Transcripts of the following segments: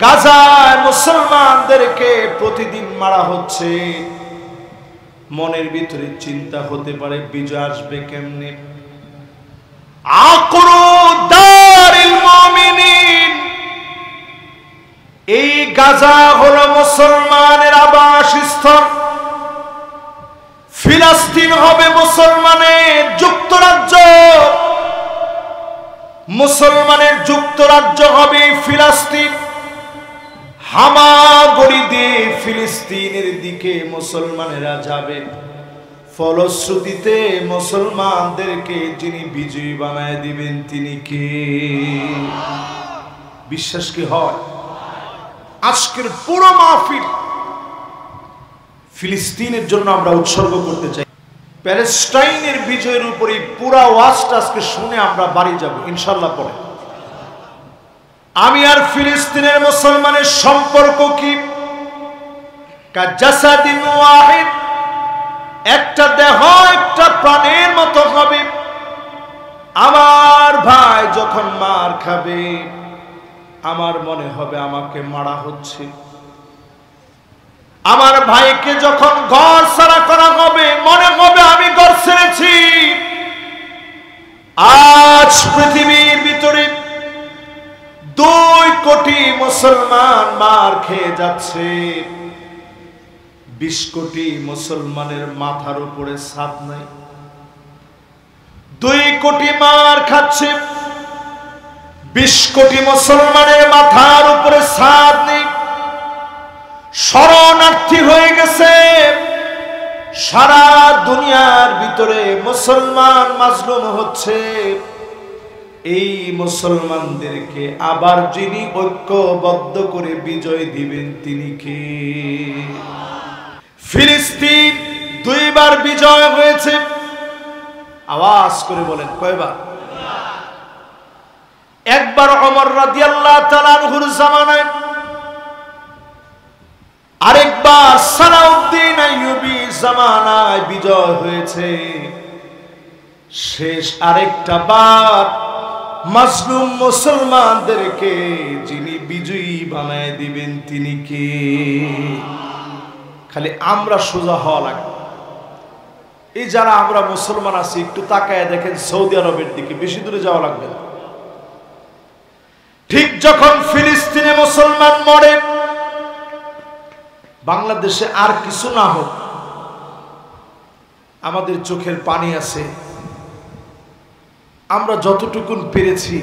গাজায় মুসলমানদেরকে প্রতিদিন মারা হচ্ছে। মনের ভিতরে চিন্তা হতে পারে বিজয় আসবে কেমনে। আকরু দারিল মুমিনিন, এই গাজা হলো মুসলমানের আবাসস্থল। ফিলিস্তিন হবে মুসলমানের যুক্তরাজ্য, মুসলমানের যুক্তরাজ্য হবে ফিলিস্তিন। হামাগুড়ি দিয়ে ফিলিস্তিনের দিকে মুসলমানেরা যাবে। ফলশ্রুতিতে মুসলমানদেরকে যিনি বিজয়ী বানায় দিবেন তিনি কে? বিশ্বাস কি হয়? আজকের পুরো মাহফিল ফিলিস্তিনের জন্য আমরা উৎসর্গ করতে চাই। প্যালেস্টাইনের বিজয়ের উপরে পুরা ওয়াজটা আজকে শুনে আমরা বাড়ি যাব ইনশাআল্লাহ। পরে আমি আর ফিলিস্তিনের মুসলমানের সম্পর্ক কি? কাজাসাদিন ওয়াহিদ, একটা দেহ একটা প্রাণের মতো হবে। আমার ভাই যখন মার খাবে আমার মনে হবে আমাকে মারা হচ্ছে। আমার ভাইকে যখন ঘর ছাড়া করা হবে মনে হবে আমি ঘর ছেড়েছি। আজ পৃথিবীর ভিতরে 2 কোটি মুসলমান মার খেয়ে যাচ্ছে। 20 কোটি মুসলমানের মাথার উপরে ছাদ নাই। 2 কোটি মার খাচ্ছে, 20 কোটি মুসলমানের মাথার উপরে ছাদ নেই। শরণার্থী হয়ে গেছে সারা দুনিয়ার ভিতরে। মুসলমান মাজলুম হচ্ছে। এই মুসলমানদেরকে আবার যিনি ঐক্যবদ্ধ করে বিজয় দিবেন তিনি কে? ফিলিস্তিন 2 বার বিজয় হয়েছে। আওয়াজ করে বলেন কয়বার? একবার ওমর রাদিয়াল্লাহু তাআলা আনহুর জামানায়, আরেকবার সালাউদ্দিন আইয়ুবী জামানায় বিজয় হয়েছে। শেষ আরেকটা বার মাজলুম মুসলমানদেরকে যিনি বিজয়ী বানায় দিবেন তিনি কে? খালি আমরা সোজা হওয়া লাগবে। এই যারা আমরা মুসলমান আছি একটু তাকায় দেখেন সৌদি আরবের দিকে, বেশি দূরে যাওয়া লাগবে না। ঠিক যখন ফিলিস্তিনে মুসলমান মরে, বাংলাদেশে আর কিছু না হোক আমাদের চোখের পানি আছে। আমরা যতটুকুন পেরেছি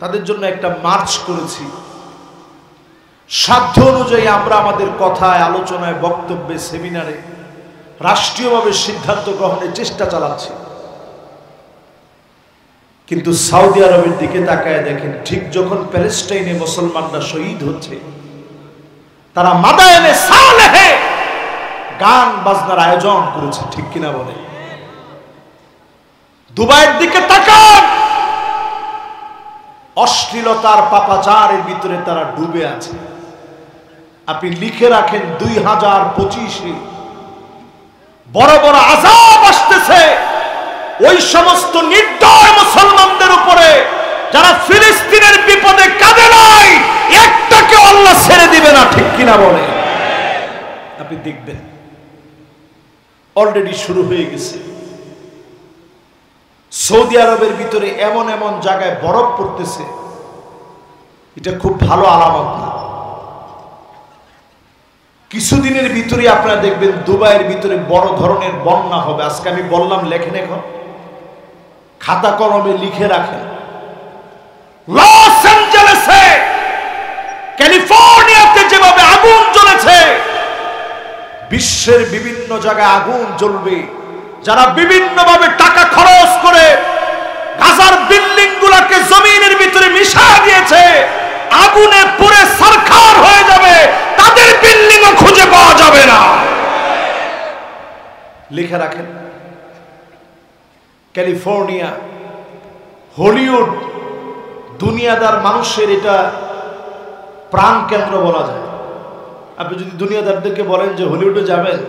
তাদের জন্য একটা মার্চ করেছি। সাধ্য অনুযায়ী আমরা আমাদের কথায়, আলোচনায়, বক্তব্যে, সেমিনারে রাষ্ট্রীয়ভাবে সিদ্ধান্ত গ্রহণের চেষ্টা চালাচ্ছি। কিন্তু সৌদি আরবের দিকে তাকায় দেখেন, ঠিক যখন প্যালেস্টাইনে মুসলমানরা শহীদ হচ্ছে তারা মাদায়েনে সালেহে গান বাজনার আয়োজন করেছে। ঠিক কিনা বলে? দুবাইয়ের দিকে তাকান, অশ্লীলতার পাপাচারের ভিতরে তারা ডুবে আছে। আপনি লিখে রাখেন 2025-এ বড় বড় আযাব আসতেছে ওই সমস্ত নির্দয় মুসলমানদের উপরে যারা ফিলিস্তিনের বিপদে কাঁদে নাই। একটাকে আল্লাহ ছেড়ে দিবে না। ঠিক কিনা বলে? আপনি দেখবেন অলরেডি শুরু হয়ে গেছে। সৌদি আরবের ভিতরে এমন এমন জায়গায় বরফ পড়তেছে, এটা খুব ভালো আলামত না। কিছুদিনের ভিতরে আপনারা দেখবেন দুবাইয়ের ভিতরে বড় ধরনের বন্যা হবে। আজকে আমি বললাম লেখেন, এখন খাতা কলমে লিখে রাখেন। লস অ্যাঞ্জেলেসে, ক্যালিফোর্নিয়াতে যেভাবে আগুন জ্বলেছে, বিশ্বের বিভিন্ন জায়গায় আগুন জ্বলবে। যারা বিভিন্নভাবে টাকা খরচ করে গাজার বিল্ডিং গুলাকে জমিনের ভিতরে মিশিয়ে দিয়েছে, আগুনে পুড়ে ছারখার হয়ে যাবে, তাদের বিল্ডিংও খুঁজে পাওয়া যাবে না। লিখে রাখেন। ক্যালিফোর্নিয়া, হলিউড, দুনিয়াদার মানুষের এটা প্রাণ কেন্দ্র বলা যায়। আপনি যদি দুনিয়াদারদেরকে বলেন যে হলিউডে যাবেন,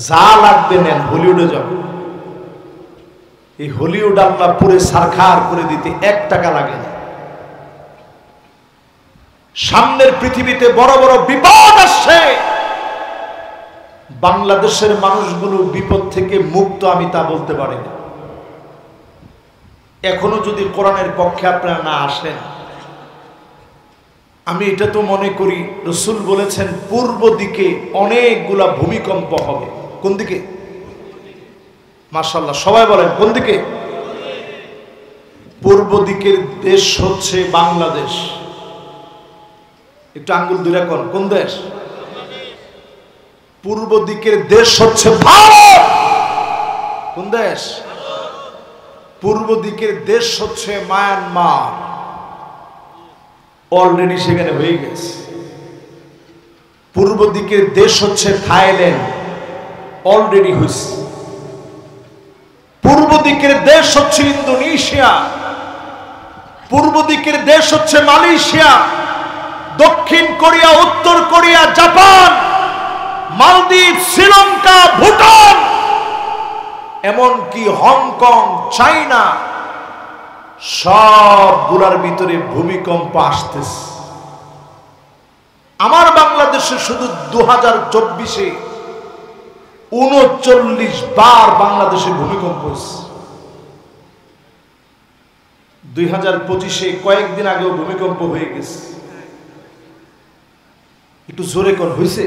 যা লাগবে নেন, হলিউডে যাবেন। এই হলিউড আল্লাহ পুরে সারখার করে দিতে 1 টাকা লাগে না। সামনের পৃথিবীতে বড় বড় বিপদ আসছে, বাংলাদেশের মানুষগুলো বিপদ থেকে মুক্ত আমি তা বলতে পারি না। এখনো যদি কোরআনের পক্ষে আপনারা না আসেন, আমি এটা তো মনে করি রাসূল বলেছেন পূর্ব দিকে অনেকগুলা ভূমিকম্প হবে। কোন দিকে? মাশাআল্লাহ, সবাই বলেন কোন দিকে? পূর্ব দিকের দেশ হচ্ছে বাংলাদেশ। একটু আঙ্গুল দুরা কোন দেশ? পূর্ব দিকের দেশ হচ্ছে ভারত। কোন দেশ? পূর্ব দিকের দেশ হচ্ছে মায়ানমার। অলরেডি সেখানে হয়ে গেছে। পূর্ব দিকের দেশ হচ্ছে থাইল্যান্ড, অলরেডি হয়েছে। পূর্ব দিকের দেশ হচ্ছে ইন্দোনেশিয়া, পূর্ব দিকের দেশ হচ্ছে মালয়েশিয়া, দক্ষিণ কোরিয়া, উত্তর কোরিয়া, জাপান, মালদ্বীপ, শ্রীলঙ্কা, ভুটান, এমনকি হংকং, চায়না, সবগুলার ভিতরে ভূমিকম্প আসতেছে। আমার বাংলাদেশে শুধু 2024-এ 39 বার বাংলাদেশে ভূমিকম্প হয়েছে। 2025-এ কয়েকদিন আগেও ভূমিকম্প হয়ে গেছে। একটু জোরে কর হয়েছে,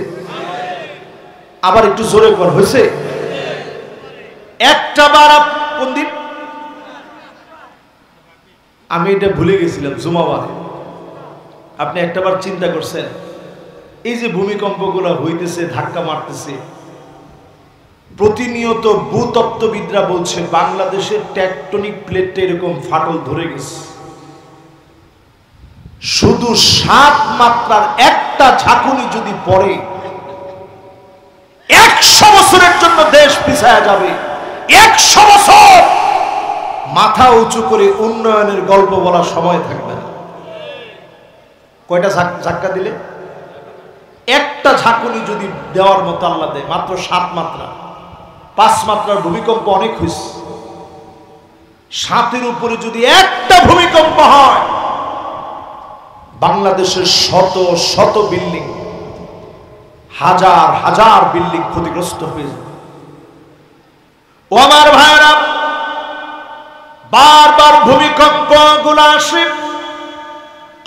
আবার একটু জোরে কর হয়েছে। একটা বার কোন দিন আমি এটা ভুলে গেছিলাম, জুমাবারে। আপনি একটাবার চিন্তা করছেন এই যে ভূমিকম্পগুলো হইতেছে, ধাক্কা মারতেছে, প্রতিনিয়ত ভূতত্ত্ববিদরা বলছে বাংলাদেশের টেকটনিক প্লেটটা এরকম ফাটল ধরে গেছে। শুধু 7 মাত্রার একটা ঝাঁকুনি যদি পড়ে 100 বছরের জন্য দেশ পিছায়া যাবে। 100 বছর মাথা উঁচু করে উন্নয়নের গল্প বলার সময় থাকবে না। কয়টা ধাক্কা দিলে? একটা ঝাঁকুনি যদি দেওয়ার মতো আল্লাহ দেয়, মাত্র 7 মাত্রা, 5 মাত্রার ভূমিকম্প অনেক হয়েছে। 7-এর উপরে যদি একটা ভূমিকম্প হয়, বাংলাদেশের শত শত বিল্ডিং, হাজার হাজার বিল্ডিং ক্ষতিগ্রস্ত হয়ে যাবে। ও আমার ভাইরা, বারবার ভূমিকম্প গুলা আসে,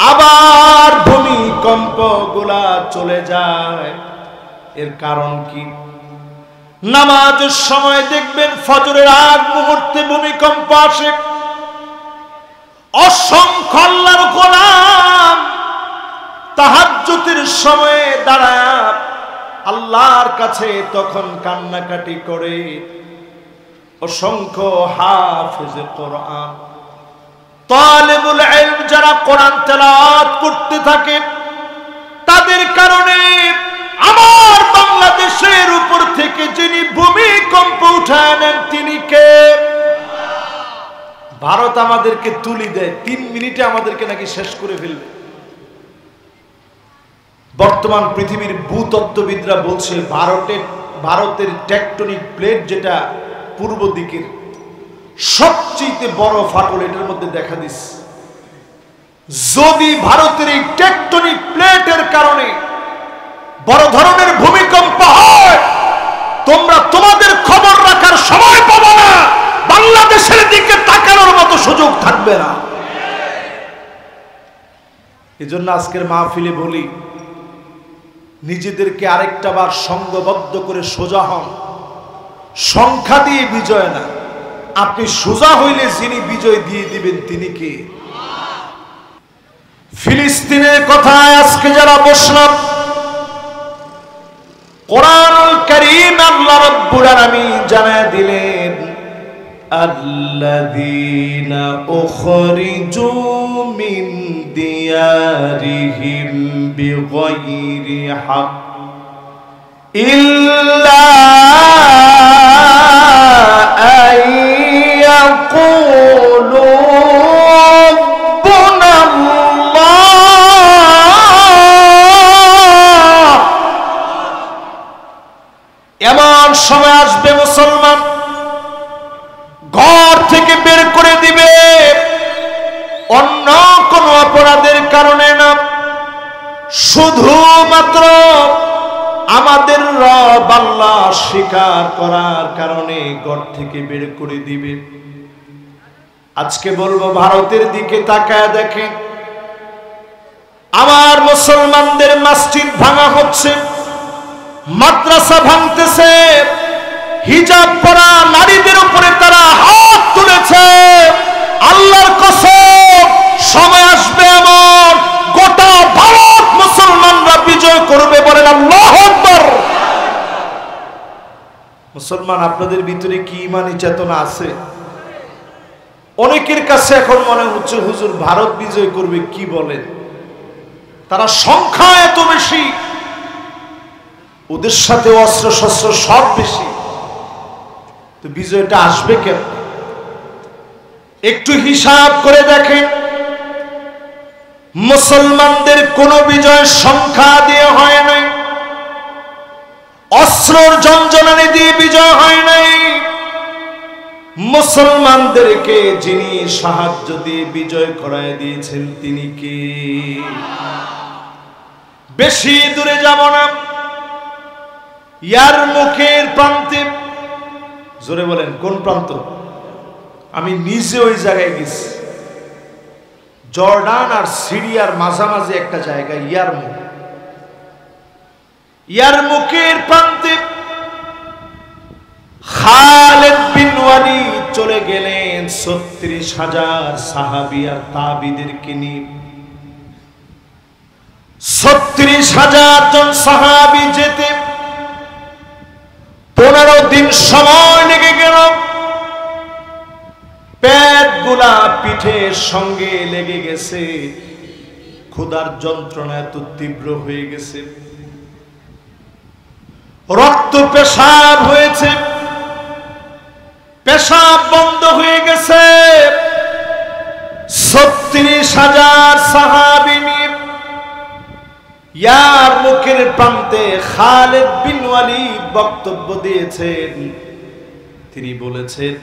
আবার ভূমিকম্প গুলা চলে যায়। এর কারণ কি? নামাজের সময় দেখবেন ফজরের আগ মুহূর্তে ভূমিকম্প আসে। অসংখ্য আল্লাহর গোলাম তাহাজ্জুদের সময়ে দাঁড়ায় আল্লাহর কাছে তখন কান্নাকাটি করে। অসংখ্য হাফেজে কোরআন, তালেবুল ইলম যারা কোরআন তেলাওয়াত করতে থাকে, তাদের কারণে আমার বাংলাদেশের উপর থেকে যিনি ভূমিকম্প উঠায় নেন তিনি কে? ভারত আমাদেরকে তুলি দেয়, 3 মিনিটে আমাদেরকে নাকি শেষ করে ফেলবে। বর্তমান পৃথিবীর ভূতত্ত্ববিদরা বলছে ভারতের টেকটনিক প্লেট যেটা পূর্ব দিকের সবচেয়ে বড় ফাটল এটার মধ্যে দেখা দিচ্ছে। যদি ভারতের এই টেকটনিক প্লেটের কারণে বড় ধরনের ভূমিকম্প হয়, তোমরা তোমাদের খবর রাখার সময় পাবে না, বাংলাদেশের দিকে তাকানোর মতো সুযোগ থাকবে না। এজন্য আজকের মাহফিলে বলি, নিজেদেরকে আরেকটা বার সংঘবদ্ধ করে সোজা হন। সংখ্যা দিয়ে বিজয় না, আপনি সোজা হইলে যিনি বিজয় দিয়ে দিবেন তিনি কে? ফিলিস্তিনের কথায় আজকে যারা বসলাম, কোরআনুল কারীম আল্লাহ রাব্বুল আলামিন জানায় দিলেন, আল্লাযীনা উখরিজু মিন দিয়ারিহিম বিগাইরি হক ইল্লা আইয়াকুলু এমন সময় আসবে মুসলমান ঘর থেকে বের করে দিবে অন্য কোন অপরাধের কারণে না, শুধুমাত্র আমাদের রব আল্লাহ স্বীকার করার কারণে ঘর থেকে বের করে দিবে। আজকে বলবো ভারতের দিকে তাকায় দেখেন, আমার মুসলমানদের মসজিদ ভাঙা হচ্ছে, মাদ্রাসা ভাঙতেছে, হিজাব পরা নারীদের উপরে তারা হাত তুলেছে। আল্লাহর কসম, সময় আসবে এমন গোটা ভারত মুসলমানরা বিজয় করবে, বলেন আল্লাহু আকবার। মুসলমান, আপনাদের ভিতরে কি ঈমানি চেতনা আছে? অনেকের কাছে এখন মনে হচ্ছে হুজুর ভারত বিজয় করবে, কি বলেন? তারা সংখ্যা এত বেশি, ওদের সাথে অস্ত্র শস্ত্র সব বেশি, তো বিজয়টা আসবে কেন? একটু হিসাব করে দেখেন, মুসলমানদের কোন বিজয় সংখ্যা দিয়ে হয় নাই, অস্ত্রর ঝনঝনানি দিয়ে বিজয় হয় নাই। মুসলমানদেরকে যিনি সাহায্য দিয়ে বিজয় করায় দিয়েছেন তিনি কে? বেশি দূরে যাব না, ইয়ারমুকের প্রান্তে। জোরে বলেন, কোন প্রান্ত? আমি নিজে ওই জায়গায় গেছি, জর্ডান আর সিরিয়ার মাঝামাঝি একটা জায়গা ইয়ারমুক। ইয়ারমুকের প্রান্তে খালিদ বিন ওয়ালিদ চলে গেলেন ৩৬,০০০ সাহাবী আর তাবিদেরকে নিয়ে। ৩৬,০০০ জন সাহাবী যেতে ১৫ দিন সময় লেগে গেল। পেটগুলা পিঠের সঙ্গে লেগে গেছে, ক্ষুধার যন্ত্রণা এত তীব্র হয়ে গেছে, রক্ত পেশাব হয়েছে, পেশাব বন্ধ হয়ে গেছে। ৩৬,০০০ সাহাবী নিয়ে ইয়ারমুকের প্রান্তে খালিদ বিন ওয়ালিদ বক্তব্য দিয়েছেন। তিনি বলেছেন,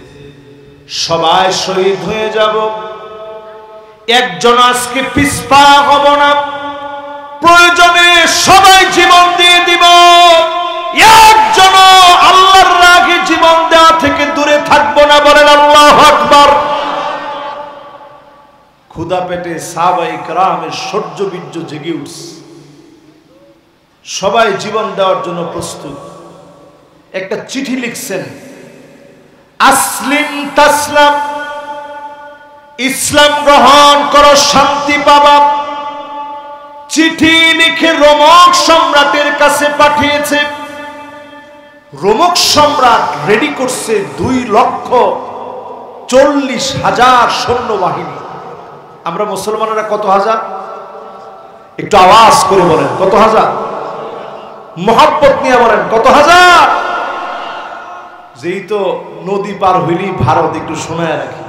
সবাই শহীদ হয়ে যাব, একজন আজকে পিছপা হব না, প্রয়োজনে সবাই জীবন দিয়ে দিব, একজন আল্লাহর রাগে জীবন দেওয়া থেকে দূরে থাকবো না, বলেন আল্লাহু আকবার। ক্ষুধা পেটে সাহাবায়ে কেরামের সহ্য বীর্য জেগে উঠছে, সবাই জীবন দেওয়ার জন্য প্রস্তুত। একটা চিঠি লিখছেন, আসলিম তাসলাম, ইসলাম গ্রহণ করো শান্তি পাবা। চিঠি লিখে রোমক সম্রাটের কাছে পাঠিয়েছে। রোমক সম্রাট রেডি করছে 2,40,000 সৈন্যবাহিনী। আমরা মুসলমানেরা কত হাজার? একটু আওয়াজ করে বলেন, কত হাজার? মোহাব্বত নিয়ে বলেন, কত হাজার? যেই তো নদী পার হইলেই ভারত, একটু শোনায় রাখি।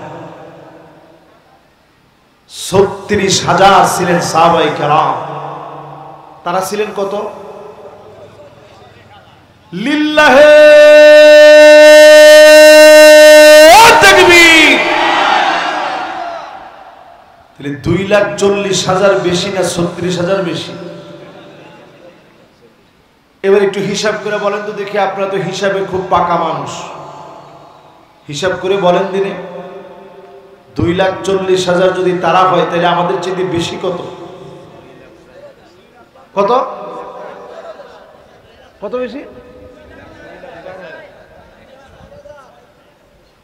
৩৬,০০০ ছিলেন সাহাবায়ে কেরাম। তারা ছিলেন কত? লিল্লাহে তাকবীর। তাহলে 2,40,000 বেশি না 36,000 বেশি? এবার একটু হিসাব করে বলেন তো দেখি, আপনারা তো হিসাবে খুব পাকা মানুষ, হিসাব করে বলেন দিনে 2,40,000 যদি তারা হয়, তাহলে আমাদের চেয়ে বেশি কত? কত কত বেশি?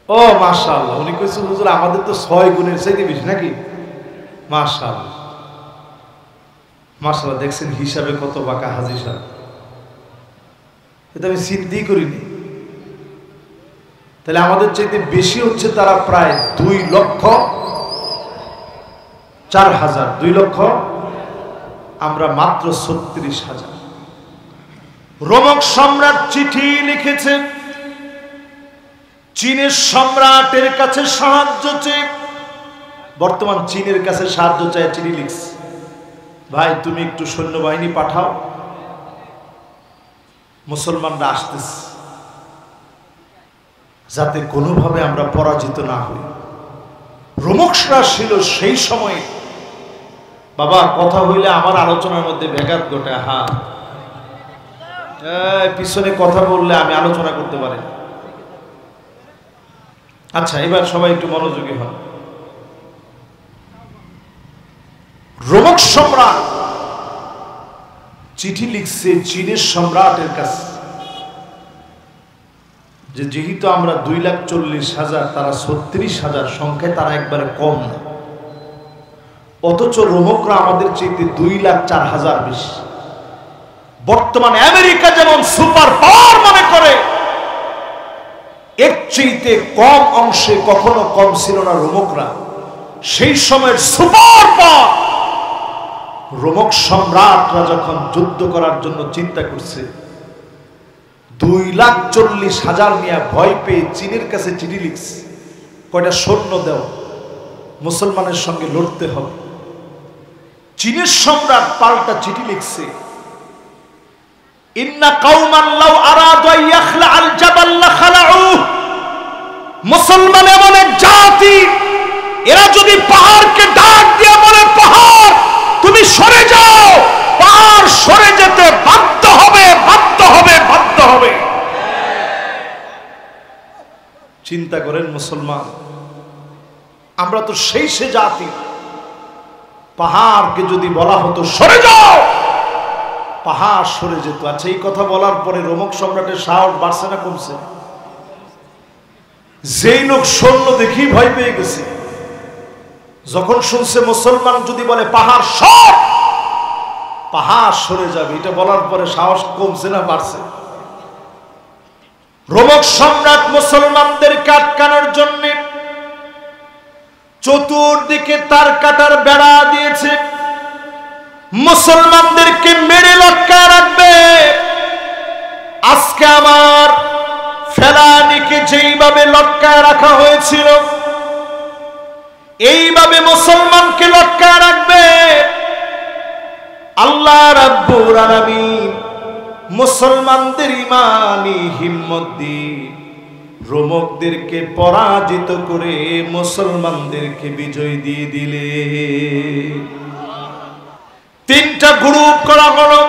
ও মাশাআল্লাহ, উনি কইছেন হুজুর আমাদের তো 6 গুণের চাইতে বেশি নাকি? মাশাআল্লাহ মাশাআল্লাহ, দেখছেন হিসাবে কত বাঁকা হাজী সাহেব, এটা আমি চিন্তাই করিনি। তাহলে আমাদের চাইতে বেশি হচ্ছে তারা প্রায় 2,04,000। 2,00,000, আমরা মাত্র 36,000। রোমক সম্রাট চিঠি লিখেছে, চীনের সম্রাটের কাছে সাহায্য চেয়ে। বর্তমান চীনের কাছে সাহায্য চায়, চিঠি লিখছে, ভাই তুমি একটু সৈন্যবাহিনী পাঠাও, মুসলমানরা আসতেছে, যাতে কোনোভাবে আমরা পরাজিত না হই। রোমকরা ছিল সেই সময়ে বাবা কথা হইলে আমার আলোচনার মধ্যে ব্যাঘাত ঘটে। হ্যাঁ, পিছনে কথা বললে আমি আলোচনা করতে পারি না। আচ্ছা, এবার সবাই একটু মনোযোগী হন। রোমক সম্রাট চিঠি লিখছে চীনের সম্রাটের কাছে যে যেহেতু আমরা 2,40,000, তারা 36,000 সংখ্যায়, তারা একবারে কম না, অথচ রোমকরা আমাদের চাইতে 2,04,000 বেশি। বর্তমানে আমেরিকা যেমন সুপার পাওয়ার মনে করে, এর চাইতে কম অংশে কখনো কম ছিল না রোমকরা। সেই সময়ের সুপার পাওয়ার রোমক সম্রাটরা যখন যুদ্ধ করার জন্য চিন্তা করছে, 2,40,000 নিয়ে ভয় পেয়ে চীনের কাছে চিঠি লিখছে, কয়টা সৈন্য দেও, মুসলমানের সঙ্গে লড়তে হবে। চীনের সম্রাট পাল্টা চিঠি লিখছে, ইন্না কাওমান লাউ আরাদু ইয়াখলা আল জাবাল লাখালাউ, মুসলমান এমন এক জাতি, এরা যদি পাহাড়কে ডাক দিয়ে বলে পাহাড় তুমি সরে যাও, পাহাড় সরে যেতে বাধ্য হবে, বাধ্য হবে, বাধ্য হবে। চিন্তা করেন মুসলমান, আমরা তো সেই সে জাতি, পাহাড়কে যদি বলা হতো সরে যাও, পাহাড় সরে যেত। আচ্ছা, এই কথা বলার পরে রোমক সম্রাটের সাহস বাড়ছে না কমছে? যেই লোক সৈন্য দেখি ভয় পেয়ে গেছে, যখন শুনছে মুসলমান যদি বলে পাহাড় সর, পাহাড় সরে যাবে, এটা বলার পরে সাহস কমছে না বাড়ছে? রোমক সম্রাট মুসলমানদেরকে আটকানোর জন্য চতুর্দিকে তার কাটার বেড়া দিয়েছে, মুসলমানদেরকে মেরে লটকায় রাখবে। আজকে আমার ফেলানিকে যেইভাবে লটকায় রাখা হয়েছিল, এইভাবে মুসলমানকে লটকায় রাখবে। আল্লাহ রাব্বুল আলামিন মুসলমানদের ইমানি হিম্মত দিয়ে রোমকদেরকে পরাজিত করে মুসলমানদেরকে বিজয় দিয়ে দিলে। 3টা গ্রুপ করা হলো।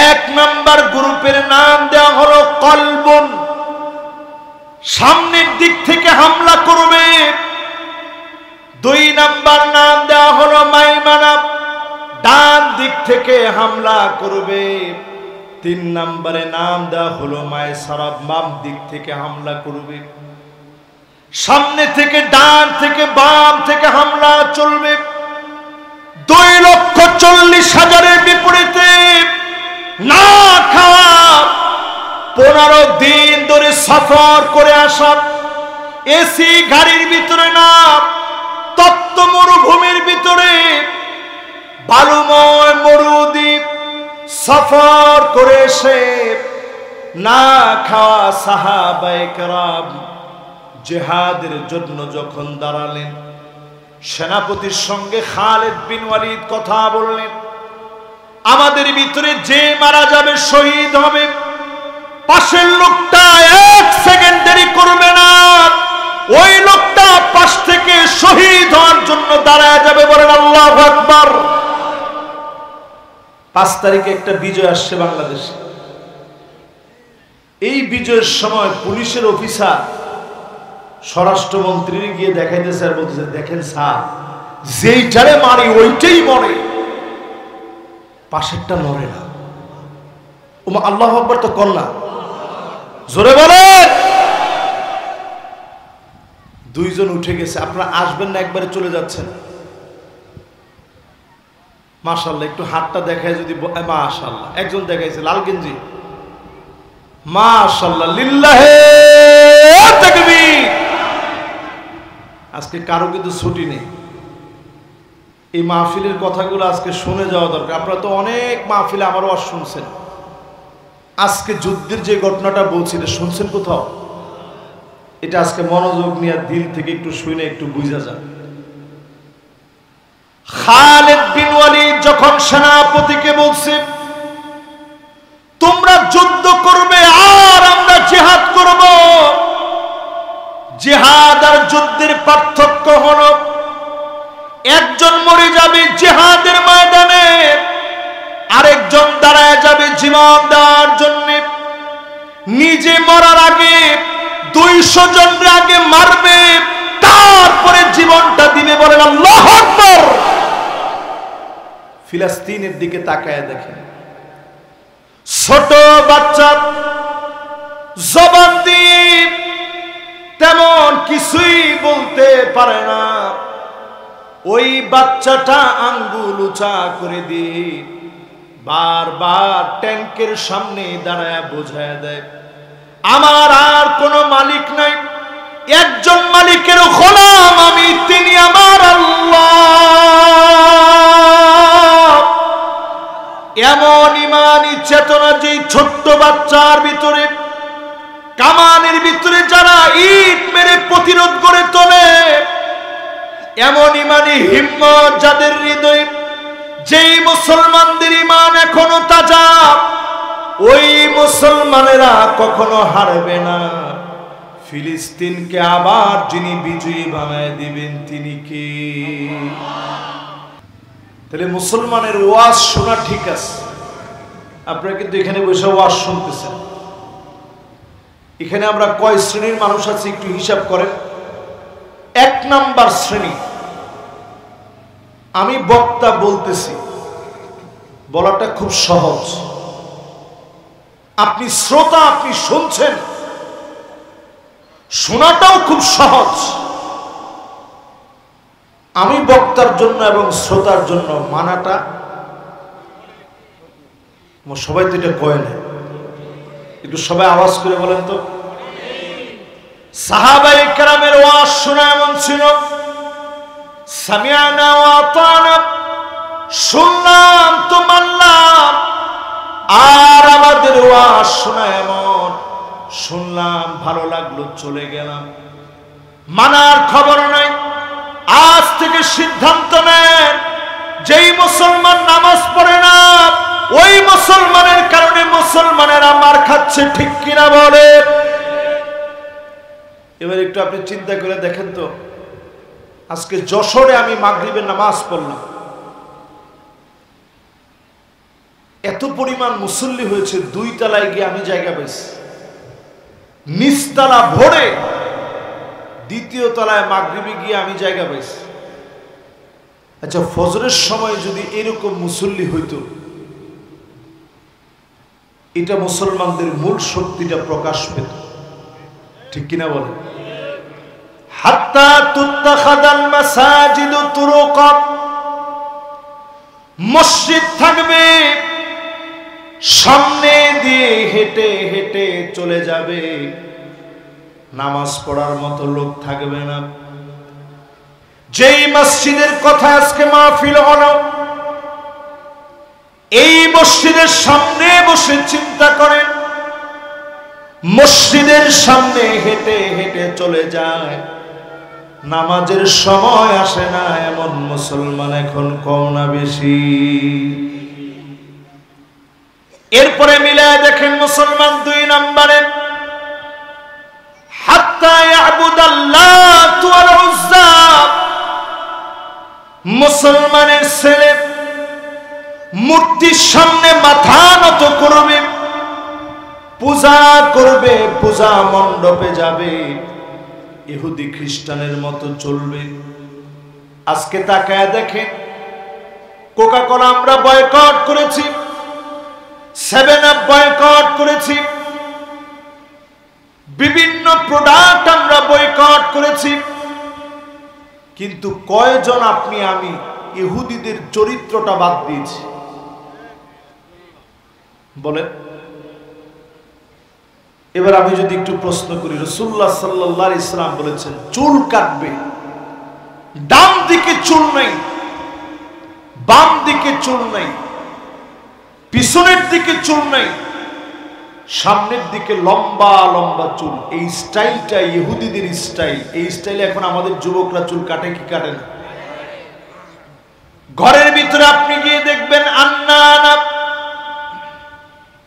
1 নাম্বার গ্রুপের নাম দেওয়া হলো কলবুন, সামনের দিক থেকে হামলা করবে। 2 নাম্বার নাম দেওয়া হলো মাইমানা, ডান দিক থেকে হামলা করবে। 3 নম্বরে নাম দেওয়া হলো মায়সারা, বাম দিক থেকে হামলা করবে। সামনে থেকে, ডান থেকে, বাম থেকে হামলা চলবে। 2,40,000-এর বিপরীতে না খাওয়া 15 দিন ধরে সফর করে আসা, এসি গাড়ির ভিতরে না, তপ্ত মরুভূমির ভিতরে, বালুময় মরুদ্বীপ সফর করে এসে না খাওয়া সাহাবায়ে কেরাম জিহাদের জন্য যখন দাঁড়ালেন, সেনাপতির সঙ্গে খালিদ বিন ওয়ালিদ কথা বললেন, আমাদের ভিতরে যে মারা যাবে শহীদ হবে, পাশের লোকটা 1 সেকেন্ড দেরি করবে না, ওই লোকটা পাশ থেকে শহীদ হওয়ার জন্য দাঁড়ায় যাবে। বলেন আল্লাহু আকবার। 5 তারিখে একটা বিজয় আসছে বাংলাদেশে। এই বিজয়ের সময় পুলিশের অফিসার স্বরাষ্ট্রমন্ত্রীর গিয়ে দেখাইতেছে আর বলতেছে, দেখেন স্যার, যেইটারে মারি ওইটাই মরে, পাশেরটা নড়ে না। ওমা আল্লাহু আকবার তো কন্যা, জোরে বলেন। 2 জন উঠে গেছে। আপনারা আসবেন না একবারে চলে যাচ্ছেন? মাশাআল্লাহ, একটু হাতটা দেখায় যদি, মাশাআল্লাহ। একজন দেখাইছে লাল গেঞ্জি, মাশাআল্লাহ, লিল্লাহে তাকবীর। আজকে কারো কিন্তু ছুটি নেই। এই মাহফিলের কথাগুলো আজকে শুনে যাওয়া দরকার। আপনারা তো অনেক মাহফিলে আমার ওয়াজ শুনছেন, আজকে যুদ্ধের যে ঘটনাটা বলছি এটা শুনছেন কোথাও? এটা আজকে মনোযোগ নিয়ে দিল থেকে একটু শুনে একটু বুঝা যায়। খালিদ বিন ওয়ালিদ যখন সেনাপতিকে বলছে, তোমরা যুদ্ধ করবে আর আমরা জিহাদ করব, জিহাদ আর যুদ্ধের পার্থক্য হলো একজন মরে যাবে জিহাদের ময়দানে, আরেকজন দাঁড়ায় যাবে জীবন দেওয়ার জন্য। নিজে মরার আগে 200 জনের আগে মারবে, তারপরে জীবনটা দিবে। বলেন আল্লাহু আকবার। ফিলিস্তিনের দিকে তাকায় দেখেন, ছোট বাচ্চা, জবান দিয়ে তেমন কিছুই বলতে পারে না। ওই বাচ্চাটা আঙ্গুল উঁচা করে দিয়ে বারবার ট্যাঙ্কের সামনে দাঁড়ায় বোঝায় দেয়, আমার আর কোনো মালিক নাই, একজন মালিকের গোলাম আমি, তিনি আমার আল্লাহ। এমন ইমানি চেতনা যে ছোট্ট বাচ্চার ভিতরে, কামানের ভিতরে যারা ইট মেরে প্রতিরোধ করে তোলে, এমন ইমানি হিম্মত যাদের হৃদয়ে, যেই মুসলমানদের ইমান এখনো তাজা, ওই মুসলমানেরা কখনো হারবে না। ফিলিস্তিনকে আবার যিনি বিজয়ী বানায় দিবেন তিনি কে? তাহলে মুসলমানের ওয়াজ শোনা ঠিক আছে, আপনারা কিন্তু এখানে বসে ওয়াজ শুনতেছেন। এখানে আমরা কয় শ্রেণীর মানুষ আছি একটু হিসাব করেন। 1 নাম্বার শ্রেণী, আমি বক্তা বলতেছি, বলাটা খুব সহজ। আপনি শ্রোতা, আপনি শুনছেন, শোনাটাও খুব সহজ। আমি বক্তার জন্য এবং শ্রোতার জন্য মানাটা, সবাই তো এটা কয় না, একটু সবাই আওয়াজ করে বলেন তো। সাহাবায়ে কেরামের ওয়াজ শোনা এমন ছিল, সামিআনা ওয়া আতানা, শুনলাম তো মানলাম। আর আমাদের ওয়াজ শোনা এমন, শুনলাম ভালো লাগলো চলে গেলাম, মানার খবর নাই। আজ থেকে সিদ্ধান্ত নেন, যেই মুসলমান নামাজ পড়ে না, ওই মুসলমানের কারণে মুসলমানেরা মার খাচ্ছে, ঠিক কিনা বলে? এবার একটু আপনি চিন্তা করে দেখেন তো, আজকে যশোরে আমি মাগরিবের নামাজ পড়লাম, এত পরিমাণ মুসল্লি হয়েছে, 2 তলায় গিয়ে আমি জায়গা পেয়েছি, নিচতলা ভরে 2য় তলায় মাগরিবে গিয়ে আমি জায়গা পেয়েছি। আচ্ছা, ফজরের সময় যদি এরকম মুসল্লি হইতো, এটা মুসলমানদের মূল শক্তিটা প্রকাশ পেত, ঠিক কিনা বলেন? হাত্তা তুত্তাখাদাল মাসাজিদু তুরুকা, মসজিদ থাকবে, সামনে দিয়ে হেঁটে হেঁটে চলে যাবে, নামাজ পড়ার মতো লোক থাকবে না। যেই মসজিদের কথা আজকে মাহফিল হলো, এই মসজিদের সামনে বসে চিন্তা করেন, মসজিদের সামনে হেঁটে হেঁটে চলে যায়, নামাজের সময় আসে না, এমন মুসলমান এখন কম না বেশি? এরপরে মিলায় দেখেন মুসলমান 2 নম্বরে, হাত্তা ইয়াবুদাল্লাতু ওয়াল উজ্জা, মুসলমানের ছেলে মূর্তির সামনে মাথা নত করবে, পূজা করবে, পূজা মণ্ডপে যাবে, ইহুদি খ্রিস্টানের মতো চলবে। আজকে তাকায় দেখেন, কোকা কোলা আমরা বয়কট করেছি, 7 আপ বয়কট করেছি, বিভিন্ন প্রোডাক্ট আমরা বয়কট করেছি, কিন্তু কয়জন আপনি আমি ইহুদিদের চরিত্রটা বাদ দিয়েছি বলেন? এবার আমি যদি একটু প্রশ্ন করি, রাসূলুল্লাহ সাল্লাল্লাহু আলাইহি ওয়াসাল্লাম বলেছেন চুল কাটবে, ডান দিকে চুল নেই, বাম দিকে চুল নেই, পিছনের দিকে চুল নেই, সামনের দিকে লম্বা লম্বা চুল। এই স্টাইলটা ইহুদিদের স্টাইল। এই স্টাইলে এখন আমাদের যুবকরা চুল কাটে কি কাটে না? ঘরের ভিতরে আপনি গিয়ে দেখবেন আন্নানা,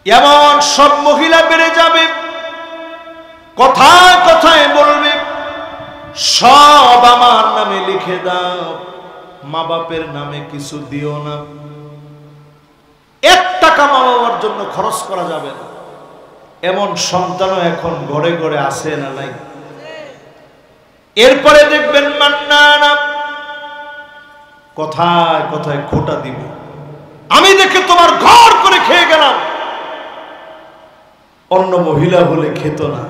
এমন সব মহিলা বেড়ে যাবে, কথায় কথায় বলবে সব আমার নামে লিখে দাও, মা বাপের নামে কিছু দিও না। 1 টাকা মা বাবার জন্য খরচ করা যাবে না। এমন সন্তানও এখন ঘরে ঘরে আছে না নাই? এরপরে দেখবেন মান্নানা কথায় কথায় খোটা দিবে, আমি দেখে তোমার ঘর করে খেয়ে গেলাম, অন্য মহিলা হলে খেত না।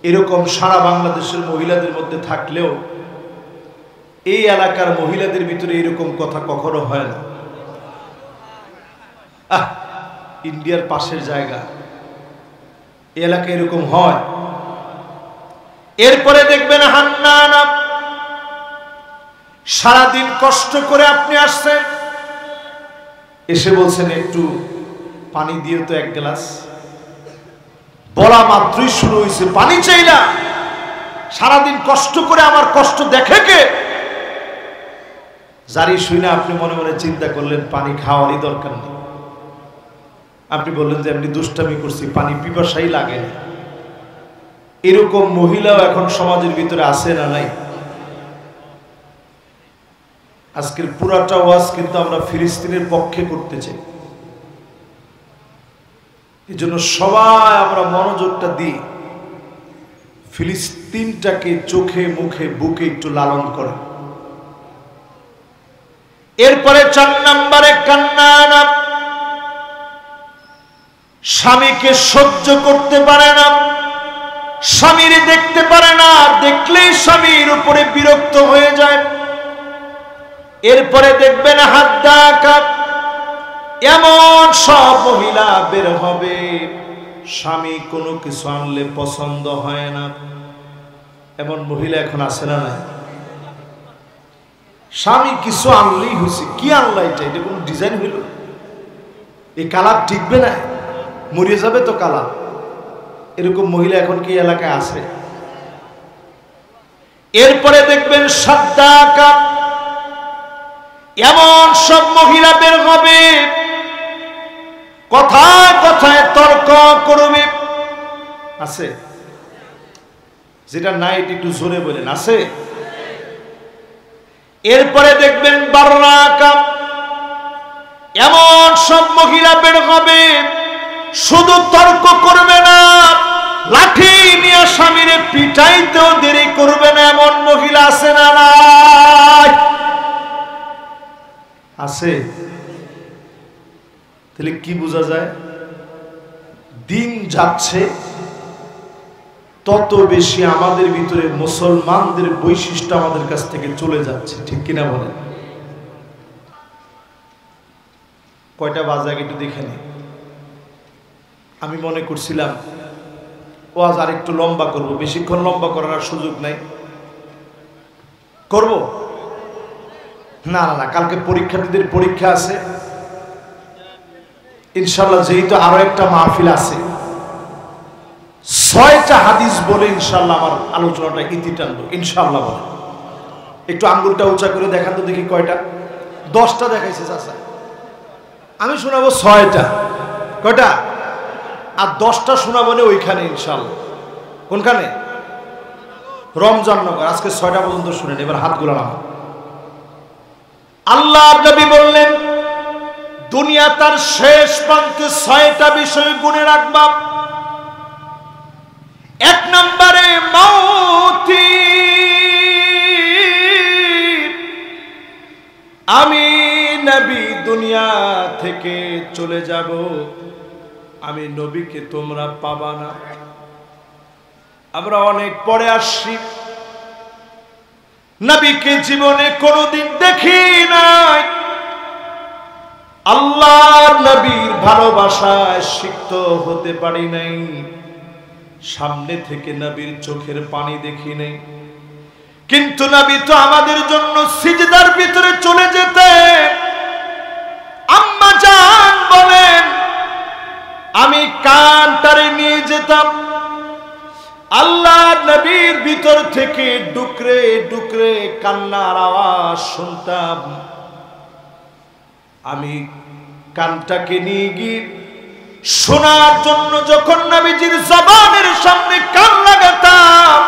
এরকম সারা বাংলাদেশের মহিলাদের মধ্যে থাকলেও এই এলাকার মহিলাদের ভিতরে এরকম কথা কখনো হয় না। ইন্ডিয়ার পাশের জায়গা, এই এলাকায় এরকম হয়। এরপরে দেখবেন হান্নানা সারাদিন কষ্ট করে আপনি আসছেন, এসে বলছেন একটু পানি দিও তো 1 গ্লাস। বলা মাত্রই শুরু হয়েছে পানি চাই না। সারাদিন কষ্ট করে আমার কষ্ট দেখে কে? জারি শুনে আপনি মনে মনে চিন্তা করলেন পানি খাওয়ারই দরকার নেই। আপনি বললেন যে এমনি দুষ্টামি করছি, পানি পিপাসাই লাগে না। এরকম মহিলাও এখন সমাজের ভিতরে আছে না নাই? আজকের পুরাটা ওয়াজ কিন্তু আমরা ফিলিস্তিনের পক্ষে করতে চাই। এই জন্য সবাই আমরা মনোযোগটা দিই, ফিলিস্তিনটাকে চোখে মুখে বুকে একটু লালন করে। এরপরে 4 নম্বরে কান্নানা, স্বামীকে সহ্য করতে পারে না, স্বামীর দেখতে পারে না, দেখলেই স্বামীর উপরে বিরক্ত হয়ে যায়। এরপরে দেখবেন হাদ্দাকা, এমন সব মহিলা বের হবে স্বামী কোনো কিছু আনলে পছন্দ হয় না। এমন মহিলা এখন আছে না নাই? স্বামী কিছু আনলেই হয়েছে, কি আনলা এটা, এটা কোনো ডিজাইন হইল? এই কালার টিকবে না, মরিয়ে যাবে তো কালার। এরকম মহিলা এখন কি এলাকায় আছে? এরপরে দেখবেন সাদ্দাকা, এমন সব মহিলা বের হবে কথায় কথায় তর্ক করবে। আছে? যেটা নাই একটু জোরে বলেন, আছে? এরপরে দেখবেন বাররাকা, এমন সব মহিলা বের হবে শুধু তর্ক করবে না, লাঠি নিয়ে স্বামীরে পিটাইতেও দেরি করবে না। এমন মহিলা আছে না নাই? আছে? তাহলে কি বোঝা যায়? দিন যাচ্ছে তত বেশি আমাদের ভিতরে মুসলমানদের বৈশিষ্ট্য আমাদের কাছ থেকে চলে যাচ্ছে, ঠিক কিনা বলেন? কয়টা বাজে আগে একটু দেখে নি। আমি মনে করছিলাম ওয়াজ আর একটু লম্বা করব, বেশিক্ষণ লম্বা করার সুযোগ নাই। করব না? না না, কালকে পরীক্ষার্থীদের পরীক্ষা আছে ইনশাল্লাহ। যেহেতু আরো একটা মাহফিল আছে, 6টা হাদিস বলে ইনশাল্লাহ আমার আলোচনাটা ইতি টানবো ইনশাল্লাহ। বলে একটু আঙ্গুলটা উঁচা করে দেখান তো দেখি কয়টা। 10টা দেখাইছে চাচা, আমি শোনাবো 6টা। কয়টা? আর 10টা শোনাবো না ওইখানে ইনশাল্লাহ। কোনখানে? রমজাননগর। আজকে 6টা পর্যন্ত শুনেন, এবার হাতগুলো নামান। আল্লাহর নবী বললেন দুনিয়া তার শেষ প্রান্তে 6টা বিষয় গুণে রাখবা। 1 নম্বরে মৌতি, আমি নবী দুনিয়া থেকে চলে যাব, আমি নবীকে তোমরা পাবা না। আমরা অনেক পরে আসছি, নবীকে জীবনে কোনোদিন দেখি নাই। আল্লাহর নবীর ভালোবাসায় সিক্ত হতে পারি নাই, সামনে থেকে নবীর চোখের পানি দেখি নাই। কিন্তু নবী তো আমাদের জন্য সিজদার ভিতরে চলে যেতেন। আম্মা জান বলেন আমি কানটারে নিয়ে যেতাম, আল্লাহ নবীর ভিতর থেকে ডুকরে ডুকরে কান্নার আওয়াজ শুনতাম। আমি কানটাকে নিয়ে গিয়ে শোনার জন্য যখন নবীজির জবানের সামনে কান লাগাতাম,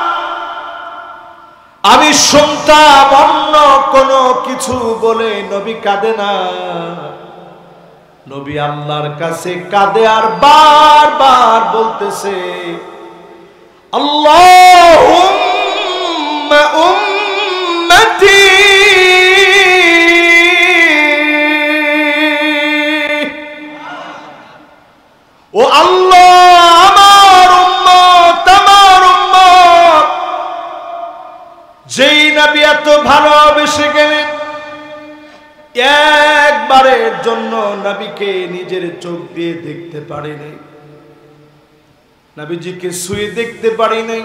আমি শুনতাম অন্য কোনো কিছু বলে নবী কাঁদে না, নবী আল্লাহর কাছে কাঁদে আর বারবার বলতেছে আল্লাহুম্মা উম্মতি, ও আল্লাহ আমার উম্মত, আমার উম্মত। যেই নবী এত ভালোবেসে গেলেন, একবারের জন্য নবীকে নিজের চোখ দিয়ে দেখতে পারি নাই, নবীজিকে ছুঁয়ে দেখতে পারি নাই।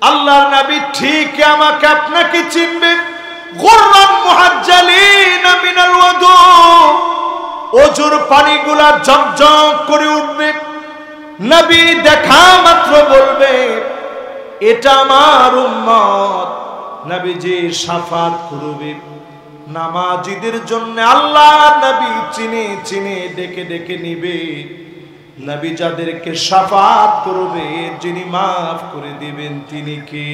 আল্লাহর নবী ঠিক আমাকে আপনাকে চিনবেন, গুররান মুহাজ্জালিন মিনাল ওয়াদু, ওজুর পানিগুলা ঝকঝক করে উঠবে। নবী দেখা মাত্র বলবে এটা আমার উম্মত। নবীজি শাফাত করবে নামাজীদের জন্য। আল্লাহ নবী চিনে চিনে ডেকে ডেকে নিবে। নবী যাদেরকে শাফাত করবে, যিনি মাফ করে দিবেন তিনি কে?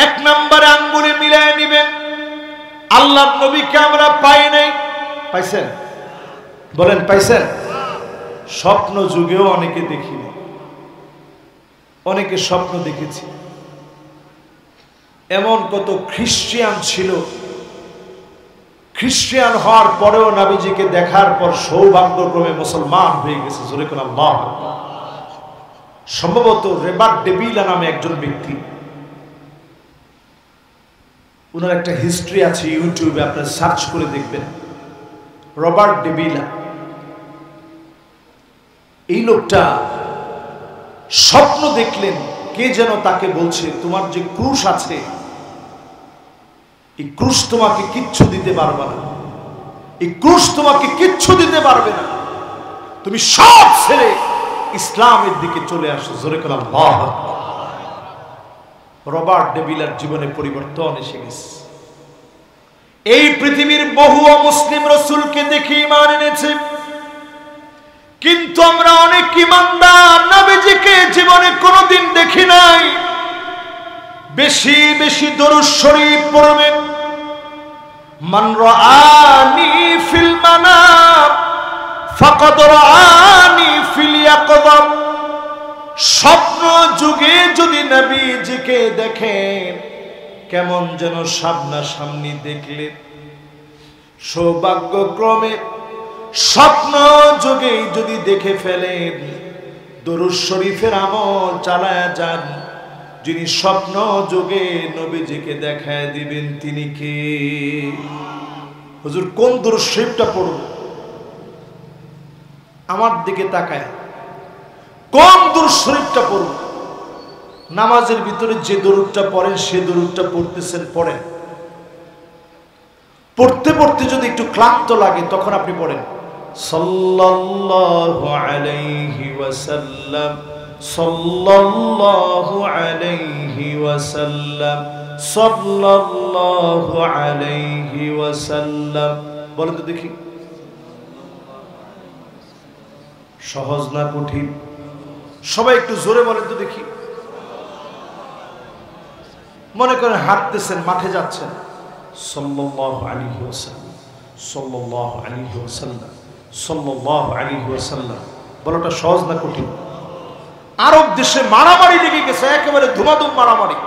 এক নম্বরে আঙ্গুলে মিলায় নিবেন। আল্লাহর নবীকে আমরা পাই নাই, পাইছেন? বলেন পাইছেন? স্বপ্ন যুগেও অনেকে দেখিনি, অনেকে স্বপ্ন দেখেছি। এমন কত খ্রিস্টান ছিল, খ্রিস্টান হওয়ার পরেও নবীজিকে দেখার পর সৌভাগ্যক্রমে মুসলমান হয়ে গেছে। জোরে করে আল্লাহু আকবার। সম্ভবত রবার্ট ডেভিলা নামে একজন ব্যক্তি, ওনার একটা হিস্ট্রি আছে, ইউটিউবে আপনারা সার্চ করে দেখবেন, রবার্ট ডেভিলা। এই লোকটা স্বপ্ন দেখলেন, কে যেন তাকে বলছে তোমার যে ক্রুশ আছে, এই ক্রুশ তোমাকে কিচ্ছু দিতে পারবে না, এই ক্রুশ তোমাকে কিচ্ছু দিতে পারবে না, তুমি সব ছেড়ে ইসলামের দিকে চলে আসো। জোরে করে আল্লাহু আকবার। রবার্ট ডেভিলার জীবনে পরিবর্তন এসে গেছে। এই পৃথিবীর বহু মুসলিম রাসূলকে দেখে ঈমান এনেছে, কিন্তু আমরা অনেক ঈমানদার নবীজিকে জীবনে কোনোদিন দেখি নাই। বেশি বেশি দরুদ শরীফ পড়বেন। মান রাআনি ফিল মানাম ফাকাদ রাআনি ফিল ইয়াকযা। স্বপ্ন যুগে যদি নবীজিকে দেখেন, কেমন যেন সামনাসামনি দেখলে। সৌভাগ্যক্রমে স্বপ্ন যুগে যদি দেখে ফেলেন, দরুদ শরীফের আমল চালায়া যান। যিনি স্বপ্ন যুগে নবীজিকে দেখায় দিবেন তিনি কে? হুজুর কোন দরুদ শরীফটা পড়ব? আমার দিকে তাকায়, কোন দরুদ শরীফটা পড়ব? নামাজের ভিতরে যে দরুদটা পড়েন সে দরুদটা পড়তেছেন, পড়েন। পড়তে পড়তে যদি একটু ক্লান্ত লাগে তখন আপনি পড়েন সাল্লাল্লাহু আলাইহি ওয়াসাল্লাম, সাল্লাল্লাহু আলাইহি ওয়াসাল্লাম, সাল্লাল্লাহু আলাইহি ওয়াসাল্লাম। বলেন তো দেখি, সহজ না কঠিন? সবাই একটু জোরে বলেন তো দেখি। মনে করেন হাঁটতেছেন, মাঠে যাচ্ছেন, সাল্লাল্লাহু আলাইহি ওয়াসাল্লাম, সাল্লাল্লাহু আলাইহি ওয়াসাল্লাম, সাল্লাল্লাহু আলাইহি ওয়াসাল্লাম। বলাটা সহজ না কঠিন? আরব দেশে মারামারি লেগে গেছে, একেবারে ধুমাধুম মারামারি।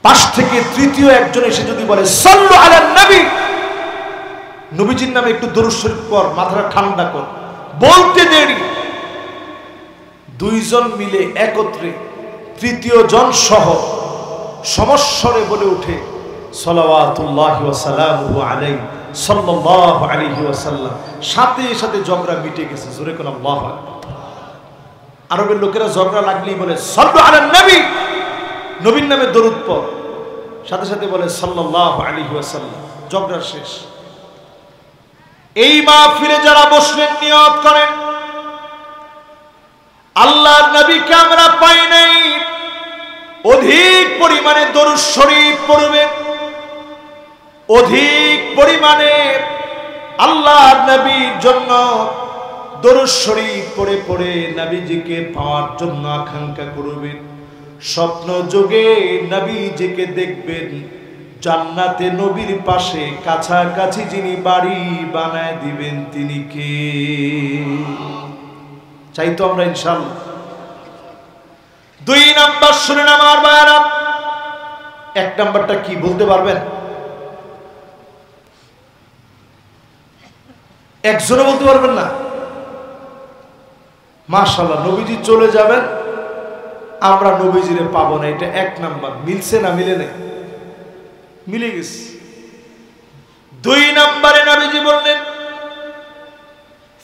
পাশ থেকে তৃতীয় একজন এসে যদি বলে সাল্লু আলান নবী, নবীজির নামে একটু দরুদ শরীফ পড়, মাথাটা ঠান্ডা কর, বলতে দেরি। দুইজন মিলে একত্রে তৃতীয় জন সহ সমস্বরে বলে উঠে সালাওয়াতুল্লাহি ওয়া সালামুহু আলাইহি, সাল্লাল্লাহু আলাইহি ওয়াসাল্লাম। সাথে সাথে ঝগড়া মিটে গেছে। জোরে করে আল্লাহু আকবার। আরবের লোকেরা ঝগড়া লাগলেই বলে সাল্লু আলান নবী, নবীর নামে দরুদ পড়, সাথে সাথে বলে সাল্লাল্লাহু আলাইহি ওয়াসাল্লাম। ঝগড়া শেষ। এই মাহফিলে যারা বসলেন নিয়ত করেন আল্লাহর নবীকে আমরা পাই নাই, অধিক পরিমাণে দরুদ শরীফ পড়বেন, অধিক পরিমাণে আল্লাহর নবীর জন্য দরুদ শরীফ পড়ে পড়ে নবীজিকে পাওয়ার জন্য আকাঙ্ক্ষা করবেন। স্বপ্ন যোগে নবীজিকে দেখবেন জান্নাতে নবীর পাশে কাছাকাছি যিনি বাড়ি বানায় দিবেন তিনি কে? চাই তো আমরা ইনশাআল্লাহ। 2 নাম্বার শুনেন আমার ভাইরা। 1 নাম্বারটা কি বলতে পারবেন? একজনও বলতে পারবেন না? মাশাআল্লাহ, নবীজি চলে যাবেন, আমরা নবীজিরে পাবো না, এটা 1 নাম্বার। মিলছে না মিলে নেই? মিলে গেছে। 2 নম্বরে নবীজি বললেন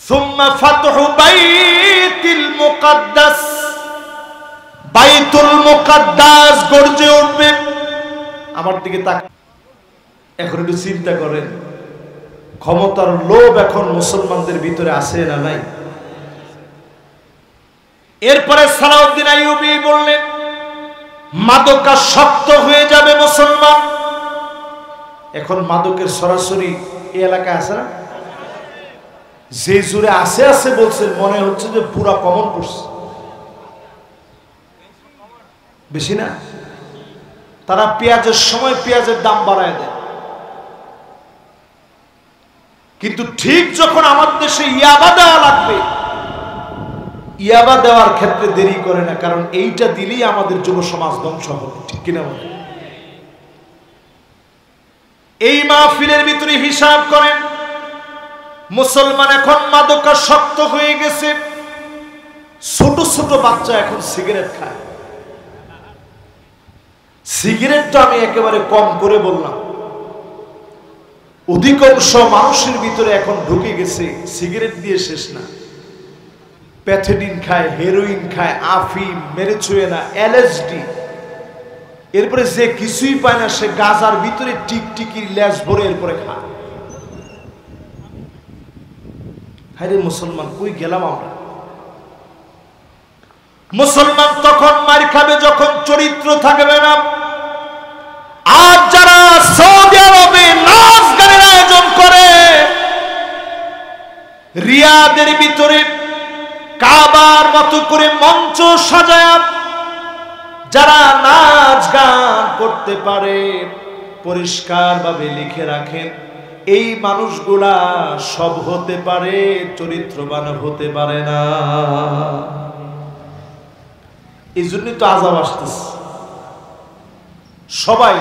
সুম্মা ফাতহু বাইতুল মুকাদ্দাস, বাইতুল মুকাদ্দাস গর্জে উঠবে। আমার দিকে তাক, এখন একটু চিন্তা করেন, ক্ষমতার লোভ এখন মুসলমানদের ভিতরে আছে না নাই? এরপরে সালাউদ্দিন আইয়ুবী বললেন মাদকাসক্ত হয়ে যাবে মুসলমান। এখন মাদকের সরাসরি এই এলাকায় আছে না? যে জুড়ে আছে আছে বলছেন, মনে হচ্ছে যে পুরা কমন পড়ছে, বেশি না? তারা পেঁয়াজের সময় পেঁয়াজের দাম বাড়ায় দেয়, কিন্তু ঠিক যখন আমাদের দেশে ইয়াবা দেওয়া লাগবে, ইয়াবা দেওয়ার ক্ষেত্রে দেরি করে না, কারণ এইটা দিলেই আমাদের যুব সমাজ ধ্বংস হবে। ঠিক কিনা বলেন? এই মাহফিলের ভিতরে হিসাব করেন, মুসলমান এখন মাদকাসক্ত হয়ে গেছে। ছোট ছোট বাচ্চা এখন সিগারেট খায়। সিগারেটটা আমি একেবারে কম করে বললাম, অধিকাংশ মানুষের ভিতরে এখন ঢুকে গেছে। সিগারেট দিয়ে শেষ না, প্যাথেডিন খায়, হেরোইন খায়, আফিম, মেরিজুয়েনা, এলএসডি, এরপরে যে কিছুই পায় না সে গাজার ভিতরে টিকটিকির ল্যাস ভরে এরপরে খায়। হায়রে মুসলমান, কই গেলাম আমরা? মুসলমান তখন মার খাবে যখন চরিত্র থাকবে না। আর যারা সৌদি আরবে নাচ গানের আয়োজন করে, রিয়াদের ভিতরে কাবার মতো করে মঞ্চ সাজায় যারা নাচ গান করতে পারে, পরিষ্কার ভাবে লিখে রাখেন এই মানুষগুলা সব হতে পারে, চরিত্রবান হতে পারে না। এই জন্যই তো আযাব আসতেছে। সবাই,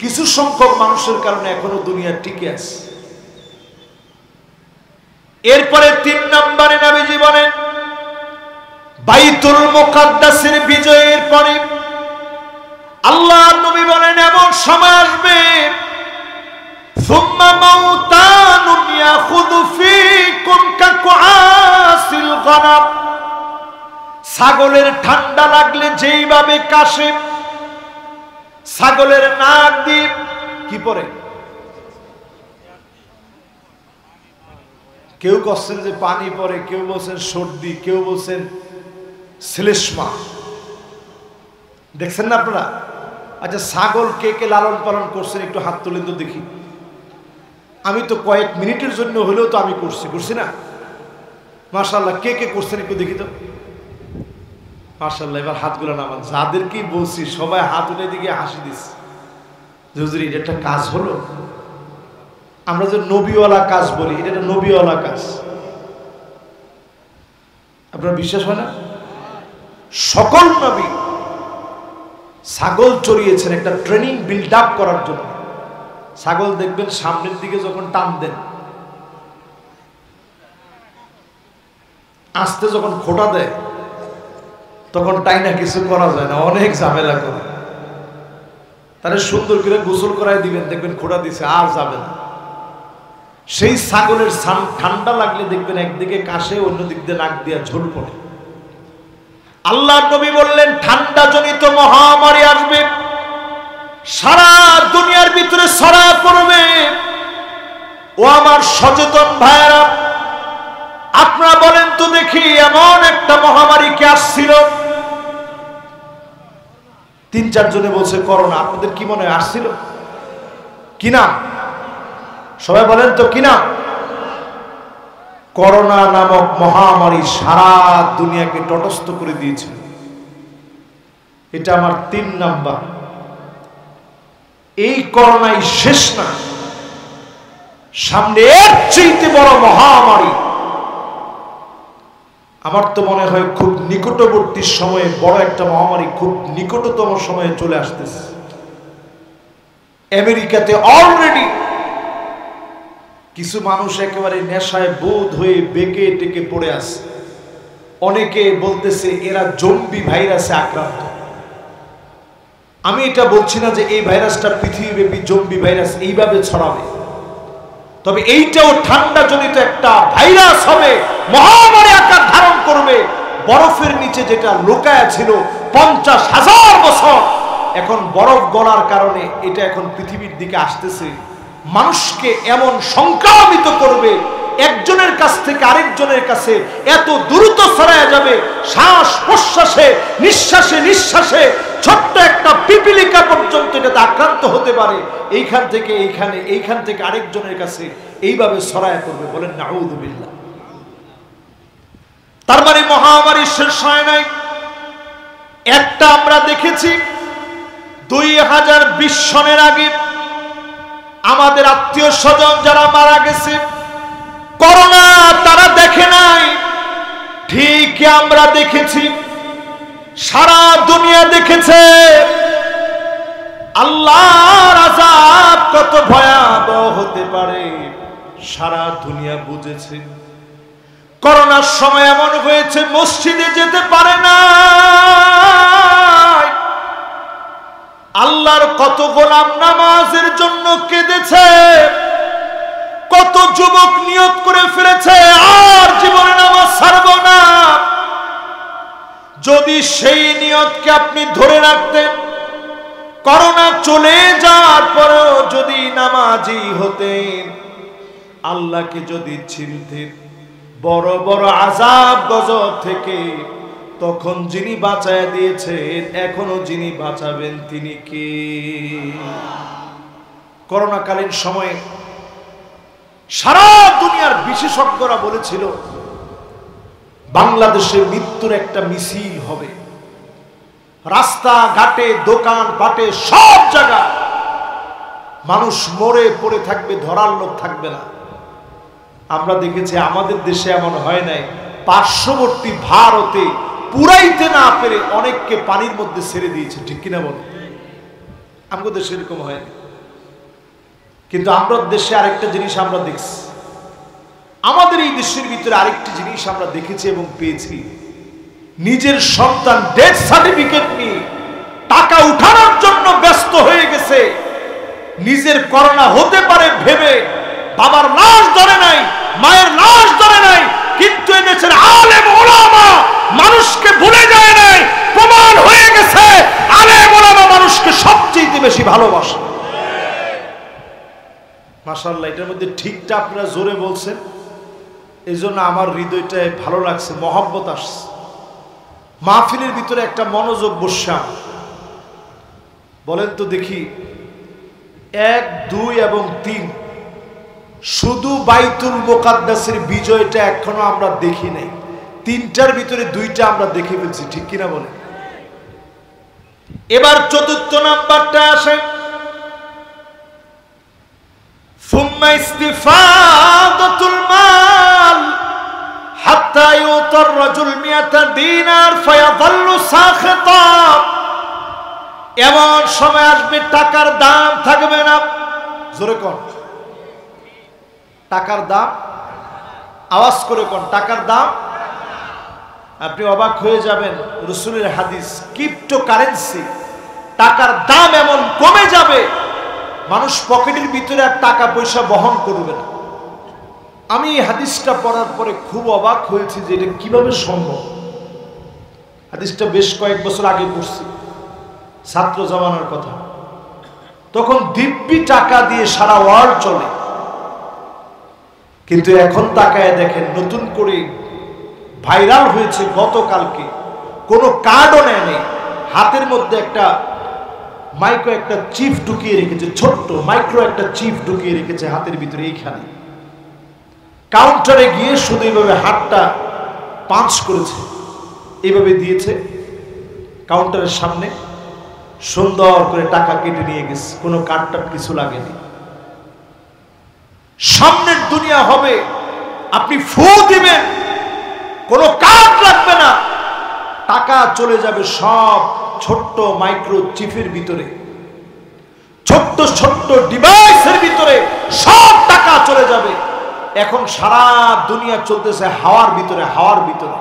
কিছু সংখ্যক মানুষের কারণে এখনো দুনিয়া টিকে আছে। এরপরে 3 নম্বরে নবীজি বলেন বাইতুল মুকাদ্দাসের বিজয়ের পরে আল্লাহর নবী বলেন এমন সময় আসবে সুম্মা মাউতানুন ইয়াখুযু ফীকুম কাকুআসিল গনাম, ছাগলের ঠান্ডা লাগলে যেইভাবে কাশে, ছাগলের নাক দিয়ে কি পরে, কেউ বলছেন যে পানি পরে, কেউ বলছেন সর্দি, কেউ বলছেন শ্লেষ্মা। দেখছেন না আপনারা? আচ্ছা, ছাগল কে কে লালন পালন করছেন একটু হাত তুলেন তো দেখি। আমি তো কয়েক মিনিটের জন্য হলেও তো আমি করছি না? মাশাআল্লাহ, কে কে করছেন একটু দেখি তো। মাশাআল্লাহ, এবার হাতগুলো নামান। যাদেরকেই বলছি সবাই হাত উঠে দিকে হাসি দিচ্ছে। হুজুর, এটা একটা কাজ হলো? আমরা যে নবীওয়ালা কাজ বলি, এটা একটা নবীওয়ালা কাজ। আপনার বিশ্বাস হয় না? সকল নবী ছাগল চড়িয়েছেন একটা ট্রেনিং বিল্ড আপ করার জন্য। ছাগল দেখবেন সামনের দিকে যখন টান দেন, আস্তে যখন খোটা দেয়, তখন টাইনা কিছু করা যায় না, অনেক ঝামেলা করে। তাহলে সুন্দর করে গোসল করাই দিবেন, দেখবেন খোটা দিছে, আর যাবে না। সেই ছাগলের ঠান্ডা লাগলে দেখবেন একদিকে কাশে, অন্য দিক দিয়ে নাক দিয়ে ঝোল পড়ে। আল্লাহর নবী বললেন ঠান্ডা জনিত মহামারী আসবে, সারা দুনিয়ার ভিতরে ছড়া পড়বে। ও আমার সচেতন ভাইয়েরা, আপনারা বলেন তো দেখি, এমন একটা মহামারী কে আসছিল? 3-4 জনে বলছে করোনা। আপনাদের কি মনে হয় আসছিল কি না? সবাই বলেন তো কি না? করোনা নামক মহামারী সারা দুনিয়াকে তটস্থ করে দিয়েছিল। এটা আমার 3 নাম্বার। এই করোনাই শেষ না, সামনে এর চাইতে বড় মহামারী আমার তো মনে হয় খুব নিকটবর্তী সময়ে বড় একটা মহামারী খুব নিকটতম সময়ে চলে আসতেছে। আমেরিকাতে অলরেডি কিছু মানুষ একেবারে নেশায় বোধ হয়ে বেঁকে টেকে পড়ে আছে। অনেকে বলতেছে এরা জম্বি ভাইরাসে আক্রান্ত। আমি এটা বলছি না যে এই ভাইরাসটা পৃথিবীব্যাপী জম্বি ভাইরাস এইভাবে ছড়াবে, তবে এইটাও ঠান্ডা জনিত একটা ভাইরাস হবে, মহামারী আকার ধারণ করবে। বরফের নিচে যেটা লুকায়া ছিল 50,000 বছর, এখন বরফ গলার কারণে এটা এখন পৃথিবীর দিকে আসতেছে। মানুষকে এমন সংক্রামিত করবে, একজনের কাছ থেকে আরেকজনের কাছে এত দ্রুত ছড়ায়া যাবে, শ্বাস প্রশ্বাসে নিঃশ্বাসে নিঃশ্বাসে ছোট্ট একটা পিপিলিকা পর্যন্ত এটাতে আক্রান্ত হতে পারে। এইখান থেকে এইখানে, এইখান থেকে আরেকজনের কাছে এইভাবে ছড়ায়া করবে। বলেন নাউযুবিল্লাহ। তার মানে মহামারী শেষ হয় নাই। একটা আমরা দেখেছি 2020 সনের আগে আমাদের আত্মীয় স্বজন যারা মারা গেছে করোনা, তারা দেখে নাই, ঠিক আমরা দেখেছি, সারা দুনিয়া দেখেছে। আল্লাহর আযাব কত ভয়াবহ হতে পারে সারা দুনিয়া বুঝেছে। করোনার সময় এমন হয়েছে মসজিদে যেতে পারে না, আল্লাহর কত গোলাম নামাজের জন্য কেঁদেছে, কত যুবক নিয়ত করে ফেলেছে আর জীবনে নামাজ ছাড়ব না। যদি সেই নিয়তকে আপনি ধরে রাখতেন, করোনা চলে যাওয়ার পরেও যদি নামাজি হতেন, আল্লাহকে যদি চিনতেন, বড় বড় আযাব গজব থেকে তখন যিনি বাঁচায় দিয়েছেন, এখনো যিনি বাঁচাবেন তিনি কে? করোনাকালীন সময়ে সারা দুনিয়ার বিশেষজ্ঞরা বলেছিল বাংলাদেশে মৃত্যুর একটা মিছিল হবে, রাস্তা ঘাটে দোকান পাটে সব জায়গায় মানুষ মরে পড়ে থাকবে, ধরার লোক থাকবে না। আমরা দেখেছি আমাদের দেশে এমন হয় নাই, পার্শ্ববর্তী ভারতে পুরাইতে না পেরে অনেককে পানির মধ্যে ছেড়ে দিয়েছে, ঠিক কিনা বল? আমাদের দেশে এরকম হয় না। কিন্তু আমরা দেশে আরেকটা জিনিস আমরা দেখছি, আমাদের এই দেশের ভিতরে আরেকটি জিনিস আমরা দেখেছি এবং পেয়েছি। নিজের সন্তান ডেথ সার্টিফিকেট নিয়ে টাকা উঠানোর জন্য ব্যস্ত হয়ে গেছে, নিজের করোনা হতে পারে ভেবে বাবার লাশ ধরে নাই, মায়ের লাশ ধরে নাই, কিন্তু এনেছেন আলেম ওলামা, মানুষকে ভুলে যায় নাই। প্রমাণ হয়ে গেছে আলেম ওলামা মানুষকে সবচেয়ে বেশি ভালোবাসে। মাশাআল্লাহ, এটার মধ্যে ঠিকটা আপনারা জোরে বলছেন, এই জন্য আমার হৃদয়টায় ভালো লাগছে, মহব্বত আসছে। মাহফিলের ভিতরে একটা মনোযোগ বসা। বলেন তো দেখি, 1, 2 এবং 3 শুধু বাইতুল মুকাদ্দাসের বিজয়টা এখনো আমরা দেখি নাই, 3টার ভিতরে 2টা আমরা দেখে ফেলছি, ঠিক কিনা বলে? এবার 4র্থ নাম্বারটা আসে, সুম্মা ইস্তিফাদাতুল মাল হাত্তা ইউতার রাজুল 100 দিনার ফায়াযাল্লু সাখিতা। এমন সময় আসবে টাকার দাম থাকবে না। জোরে কোন টাকার দাম, আওয়াজ করে কোন টাকার দাম। আপনি অবাক হয়ে যাবেন, রাসূলের হাদিস, ক্রিপ্টোকারেন্সি, টাকার দাম এমন কমে যাবে মানুষ পকেটের ভিতরে আর টাকা পয়সা বহন করবে না। আমি এই হাদিসটা পড়ার পরে খুব অবাক হয়েছি যে এটা কিভাবে সম্ভব। হাদিসটা বেশ কয়েক বছর আগে পড়ছি, ছাত্র জামানার কথা। তখন দিব্যি টাকা দিয়ে সারা ওয়ার্ল্ড চলে, কিন্তু এখন তাকায় দেখেন নতুন করে ভাইরাল হয়েছে গতকালকে, কোনো কার্ডও নেয়, হাতের মধ্যে একটা মাইক্রো একটা চিপ ঢুকিয়ে রেখেছে, ছোট্ট মাইক্রো একটা চিপ ঢুকিয়ে রেখেছে হাতের ভিতরে। এইখানে কাউন্টারে গিয়ে শুধু এইভাবে হাতটা পাঞ্চ করেছে, এইভাবে দিয়েছে কাউন্টারের সামনে, সুন্দর করে টাকা কেটে নিয়ে গেছে, কোনো কার্ড টাট কিছু লাগেনি। সামনের দুনিয়া হবে, আপনি ফু দিবেন, কোনো কার্ড লাগবে না, টাকা চলে যাবে সব ছোট্ট মাইক্রো চিপের ভিতরে, ছোট্ট ছোট্ট ডিভাইসের ভিতরে সব টাকা চলে যাবে। এখন সারা দুনিয়া চলতেছে হাওয়ার ভিতরে, হাওয়ার ভিতরে।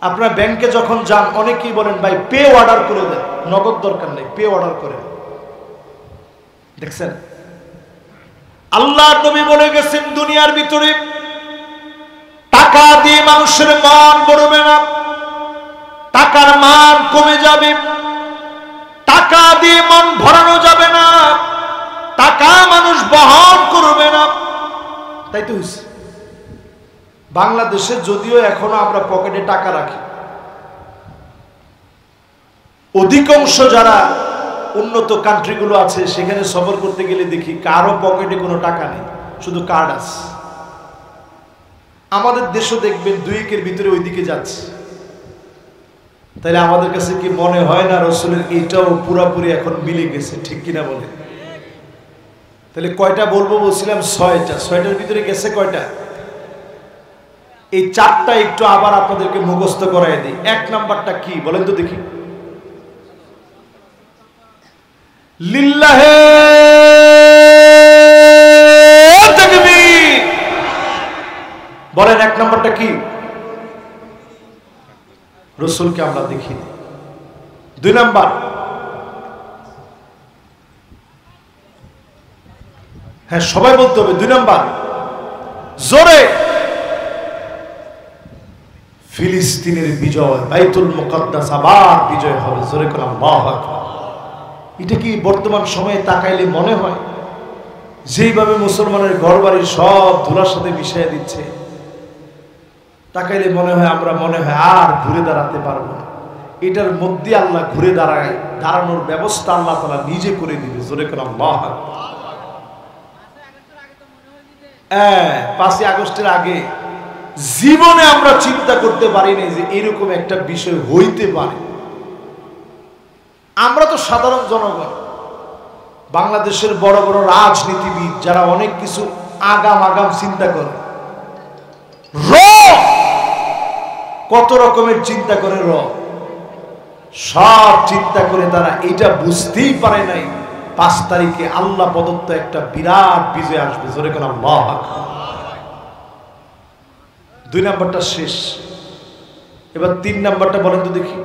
আপনারা ব্যাংকে যখন যান অনেকেই বলেন ভাই পে অর্ডার করে দেন, নগদ দরকার নেই, পে অর্ডার করেন। দেখছেন, আল্লাহর নবী বলে গেছেন দুনিয়ার ভিতরে টাকা দিয়ে মানুষের মান বাড়বে না, টাকার মান কমে যাবে, টাকা দিয়ে মন ভরানো যাবে না, টাকা মানুষ বহন করবে না। তাই তো হয়েছে। বাংলাদেশে যদিও এখনো আমরা পকেটে টাকা রাখি, অধিকাংশ যারা উন্নত কান্ট্রিগুলো আছে সেখানে সফর করতে গেলে দেখি কারো পকেটে কোনো টাকা নেই, শুধু কার্ড আছে। আমাদের দেশও দেখবেন দুই একের ভিতরে ওইদিকে যাচ্ছে। তাহলে আমাদের কাছে কি মনে হয় না রসুলের এইটাও পুরাপুরি এখন মিলে গেছে, ঠিক কিনা বলে? তাহলে কয়টা বলবো বলছিলাম? 6টা। 6টার ভিতরে গেছে কয়টা? এই 4টা একটু আবার আপনাদেরকে মুখস্থ করাই দিই। 1 নাম্বারটা কি বলেন তো দেখি? লিল্লাহে তাকবীর। বলেন 1 নাম্বারটা কি? রসুলকে আমরা দেখি। 2 নাম্বার, হ্যাঁ সবাই বলতে হবে 2 নাম্বার জোরে, ফিলিস্তিনের বিজয়, বাইতুল মুকাদ্দাস আবার বিজয় হবে। জোরে করে আল্লাহু আকবার। এটা কি বর্তমান সময়ে তাকাইলে মনে হয় যেইভাবে মুসলমানের ঘরবাড়ি সব ধুলার সাথে মিশিয়ে দিচ্ছে, তাকাইলে মনে হয় আমরা আর ঘুরে দাঁড়াতে পারবো না। এটার মধ্যে আল্লাহ ঘুরে দাঁড়ানোর ব্যবস্থা আল্লাহ তাআলা নিজে করে দিবে। জোরে করে আল্লাহু আকবার। 5ই আগস্টের আগে জীবনে আমরা চিন্তা করতে পারিনি যে এরকম একটা বিষয় হইতে পারে। আমরা তো সাধারণ জনগণ, বাংলাদেশের বড় বড় রাজনীতিবিদ যারা অনেক কিছু আগাম চিন্তা করে, কত রকমের চিন্তা করে, সব চিন্তা করে তারা এটা বুঝতেই পারে নাই 5 তারিখে আল্লাহ প্রদত্ত একটা বিরাট বিজয় আসবে। জোরে করে আল্লাহু আকবার। 2 নাম্বারটা শেষ, এবার 3 নাম্বারটা বলেন তো দেখি।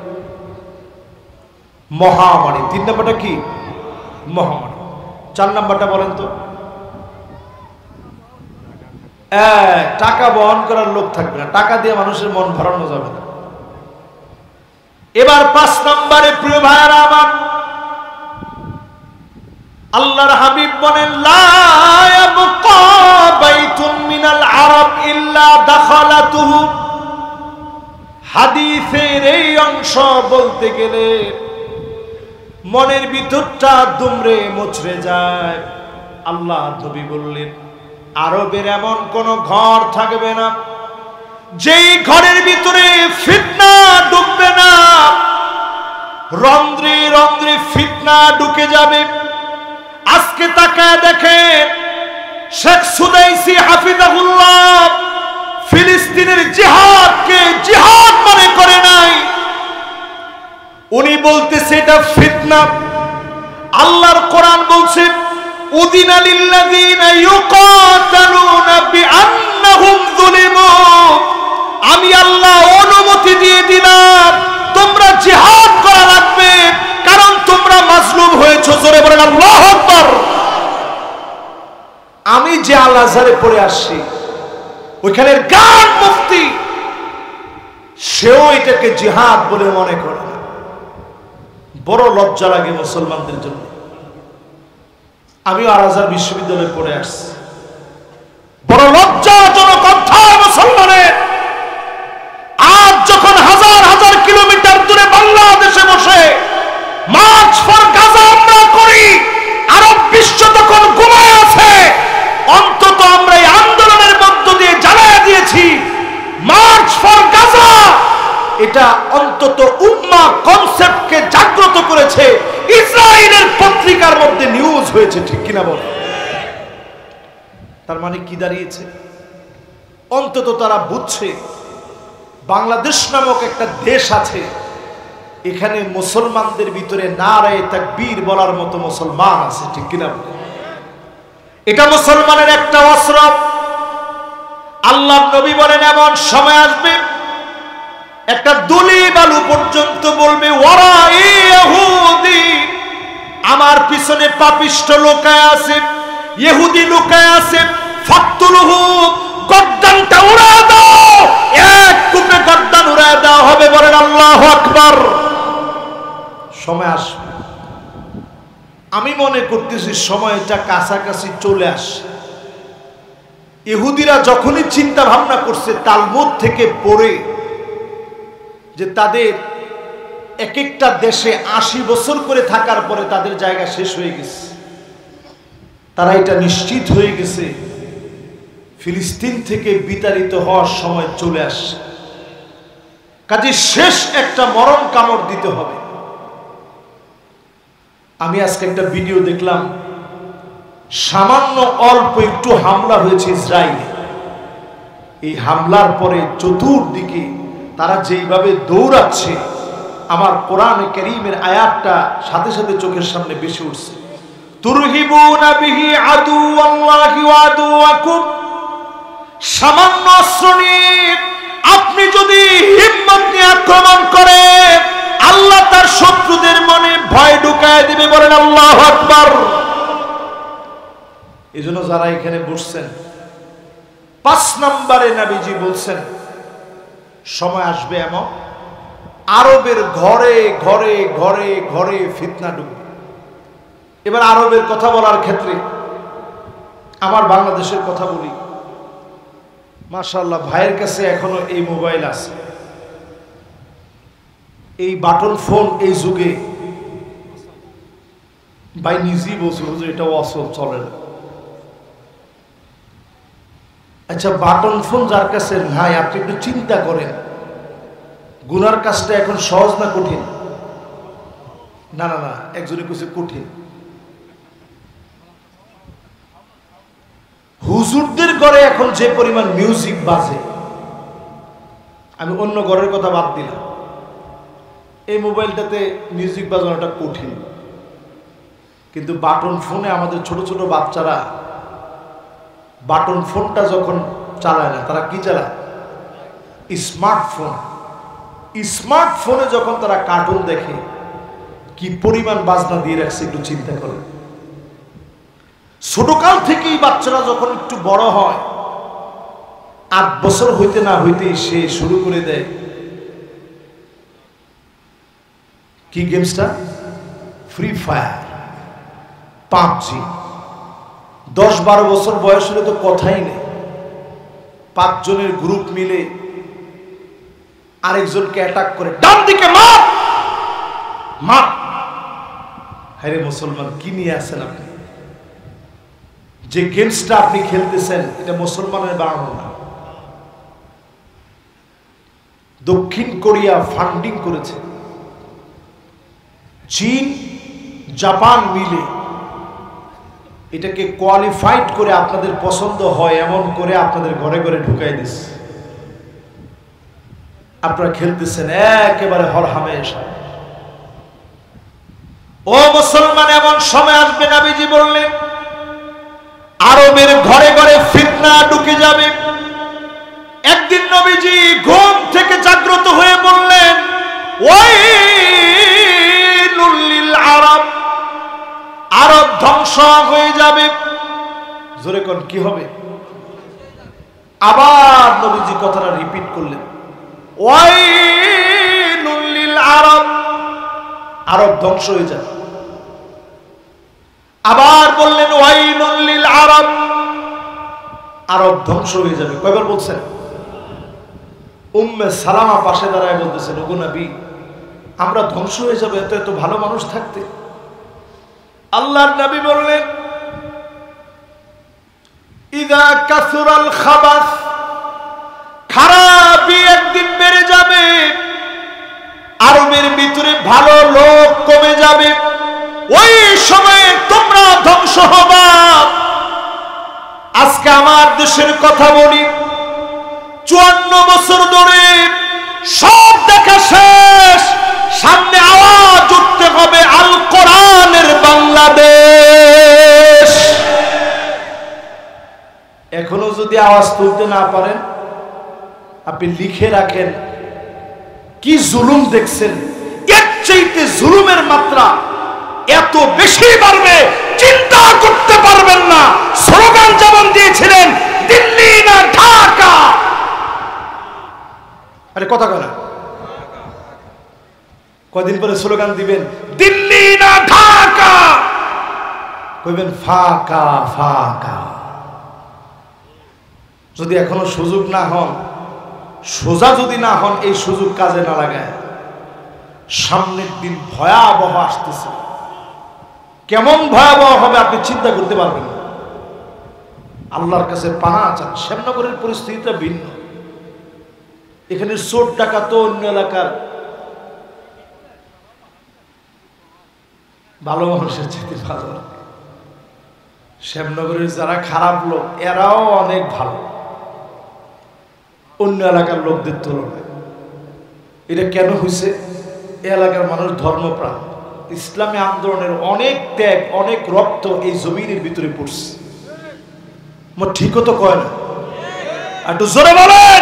মহামারী। 3 নাম্বারটা কি? মহামারী। 4 নাম্বারটা বলেন তো? টাকা বহন করার লোক থাকবে না, টাকা দিয়ে মানুষের মন ভরানো যাবে না। এবার 5 নাম্বারে প্রিয় ভাইরা আমার, আল্লাহর হাবিব বলেন লা ইয়াবকা বাইতুন মিনাল আরব ইল্লা দাখালাতুহু। হাদিসের এই অংশ বলতে গেলে মনের ভিতরটা দুমড়ে মুচড়ে যায়। আল্লাহ নবী বললেন আরবের এমন কোন ঘর থাকবে না যেই ঘরের ভিতরে ফিতনা ঢুকবে না। রন্ধ্রে রন্ধ্রে ফিতনা ঢুকে যাবে। আজকে তাকায় দেখেন শেখ সুদাইসি হাফিজাহুল্লাহ ফিলিস্তিনের জিহাদকে জিহাদ মনে করে নাই, উনি বলতেছে এটা ফিতনা। আল্লাহর কোরআন বলছে উদিনা লিল্লাযিনা ইউকাতালুনা বিআন্নাহুম যুলিমু। আমি আল্লাহ অনুমতি দিয়ে দিলাম তোমরা জিহাদ করা লাগবে, কারণ তোমরা মাজলুম হয়েছো। জোরে বলেন আল্লাহু আকবার। আমি যে আল আজহারে পড়ে আসছি, ওইখানের গান মুফতি, সেও এটাকে জিহাদ বলে মনে করে না। বড় লজ্জা লাগে মুসলমানদের জন্য। আমিও আল আজহার বিশ্ববিদ্যালয়ে পড়ে আসছি। বড় লজ্জাজনক অধ্যায় মুসলমানের। আজ যখন হাজার হাজার কিলোমিটার দূরে বাংলাদেশে বসে মার্চ ফর গাজা আমরা করি, আরব বিশ্ব তখন ঘুমায় আছে, অন্তত আমরা এই আন্দোলনের মধ্য দিয়ে জানায় দিয়েছি মার্চ ফর গাজা। এটা অন্তত উম্মাহ কনসেপ্টকে জাগ্রত করেছে হয়েছে, ঠিক কিনা বল? তার মানে কি দাঁড়িয়েছে? অন্তত তারা বুঝছে বাংলাদেশ নামক একটা দেশ আছে, এখানে মুসলমানদের ভিতরে নারায়ে তাকবীর বলার মতো মুসলমান আছে, ঠিক কিনা? এটা মুসলমানের একটা অস্ত্র। আল্লাহর নবী বলেন এমন সময় আসবে একটা দুলি বালু পর্যন্ত বলবে ওরা ইহুদি, আমার পিছনে পাপিষ্ঠ লুকায় আছে, ইহুদি লুকায় আছে, ফাকতুলহু, গর্দানটা উড়ায় দাও, এক কূপে গর্দান উড়ায় দেওয়া হবে। বলেন আল্লাহু আকবার। সময় আসবে, আমি মনে করতেছি সময়টা কাছাকাছি চলে আসে। ইহুদিরা যখনই চিন্তা ভাবনা করছে তালমুদ থেকে পড়ে যে তাদের এক একটা দেশে 80 বছর করে থাকার পরে তাদের জায়গা শেষ হয়ে গেছে, তারা এটা নিশ্চিত হয়ে গেছে ফিলিস্তিন থেকে বিতাড়িত হওয়ার সময় চলে আসে। কাজে শেষ একটা মরণ কামড় দিতে হবে। আমি আজকে একটা ভিডিও দেখলাম, সামান্য অল্প একটু হামলা হয়েছে ইসরায়েলে। এই হামলার পরে চতুর্দিকে তারা যেইভাবে দৌড়াচ্ছে, আমার কোরআনে কারীমের আয়াতটা সাথে সাথে চোখের সামনে ভেসে উঠছে, তুরহিবুনা বিহি আদুওয়াল্লাহি ওয়া আদুওয়াকুম। সামান্য অস্ত্র নিয়ে আপনি যদি হিম্মত নিয়ে আক্রমণ করেন, আল্লাহ তার শত্রুদের মনে ভয় ঢুকায় দিবে। বলেন আল্লাহু আকবার। এজন্য যারা এখানে বসছেন, 5 নম্বরে নবীজি বলছেন সময় আসবে এমন আরবের ঘরে ঘরে ঘরে ঘরে ফিতনা ঢুকবে। এবার আরবের কথা বলার ক্ষেত্রে আমার বাংলাদেশের কথা বলি। মাশাআল্লাহ, ভাইয়ের কাছে এখনো এই মোবাইল আছে, এই বাটন ফোন। এই যুগে ভাই নিজেই বলছে হুজুর এটা অসল, চলে না। আচ্ছা, বাটন ফোন যার কাছে নাই, আপনি একটু চিন্তা করেন গুনার কাজটা এখন সহজ না কঠিন? না না না, একজনে কইছে কঠিন। হুজুরদের ঘরে এখন যে পরিমাণ মিউজিক বাজে, আমি অন্য ঘরের কথা বাদ দিলাম, এই মোবাইলটাতে মিউজিক বাজানোটা কঠিন। কিন্তু বাটন ফোনে আমাদের ছোট ছোট বাচ্চারা বাটন ফোনটা যখন চালায় না, তারা কি চালায়? স্মার্টফোন। স্মার্টফোনে যখন তারা কার্টুন দেখে, কি পরিমাণ বাজনা দিয়ে রাখছে একটু চিন্তা করেন। ছোটকাল থেকেই বাচ্চারা যখন একটু বড় হয়, 8 বছর হইতে না হইতেই সে শুরু করে দেয় কি গেমসটা? Free fire, PUBG. 10-12 বছর বয়স হলে তো কথাই নেই, 5 জনের গ্রুপ মিলে আরেকজনকে অ্যাটাক করে ডান দিকে মার মার। হ্যাঁ মুসলমান, কি নিয়ে আছেন আপনি? যে গেমসটা আপনি খেলতেছেন এটা মুসলমানের বানানো না। দক্ষিণ কোরিয়া ফান্ডিং করেছে, চীন জাপান মিলে এটাকে কোয়ালিফাইড করে আপনাদের পছন্দ হয় এমন করে আপনাদের ঘরে ঘরে ঢুকাই দিচ্ছে। আপনারা খেলতেছেন একেবারে হরহামেশা। ও মুসলমান, এমন সময় আসবে, নবীজি বললেন আরবের ঘরে ঘরে ফিতনা ঢুকে যাবে। একদিন নবীজি ঘুম থেকে জাগ্রত হয়ে বললেন ওয়াইলুল লিল আরব, আরব ধ্বংস হয়ে যাবে। জোরে কোন কি হবে? আবার নবীজি কথাটা রিপিট করলেন ওয়াইলুল লিল আরব, আরব ধ্বংস হয়ে যাবে। আবার বললেন ওয়াইলুল লিল আরব, আরব ধ্বংস হয়ে যাবে। কয়বার বলছেন? উম্মে সালামা পাশে দাঁড়ায় বলতেছেন ওগো নবী, আমরা ধ্বংস হয়ে যাবে এত এত ভালো মানুষ থাকতে। আল্লাহর নবী বললেন ইদা কাসুরাল খাবাস, খারাপই একদিন বেড়ে যাবে, আরবের ভিতরে ভালো লোক কমে যাবে। ওই সময়ে তোমরা ধ্বংস হবা। আজকে আমার দেশের কথা বলি, 54 বছর ধরে সব দেখা শেষ, সামনে আওয়াজ উঠতে হবে আল কোরআনের বাংলাদেশ। এখনো যদি আওয়াজ তুলতে না পারেন, আপনি লিখে রাখেন কি জুলুম দেখছেন। এর চাইতে জুলুমের মাত্রা এত বেশি বাড়বে, চিন্তা করতে পারবেন না। স্লোগান যেমন দিয়েছিলেন, দিল্লি না ঢাকা। আরে কথা কয় না, কদিন পরে স্লোগান দিবেন দিল্লি না ঢাকা, কইবেন ফাঁকা ফাঁকা। যদি এখনো সুযোগ না হন, সোজা যদি না হন, এই সুযোগ কাজে না লাগায়, সামনের দিন ভয়াবহ আসতেছে। কেমন ভয়াবহ হবে আপনি চিন্তা করতে পারবেন না। আল্লাহর কাছে পানা চান। শ্যামনগরের পরিস্থিতিটা ভিন্ন। এখানে চোর ডাকাত অন্য এলাকার ভালো মানুষের চেয়ে ভালো। শ্যামনগরের যারা খারাপ লোক, এরাও অনেক ভালো অন্য এলাকার লোকদের তুলনায়। এটা কেন হয়েছে? এই এলাকার মানুষ ধর্মপ্রাণ, ইসলামী আন্দোলনের অনেক ত্যাগ, অনেক রক্ত এই জমিনের ভিতরে পড়ছে। ঠিকও তো কয় না, একটু জোরে বলেন।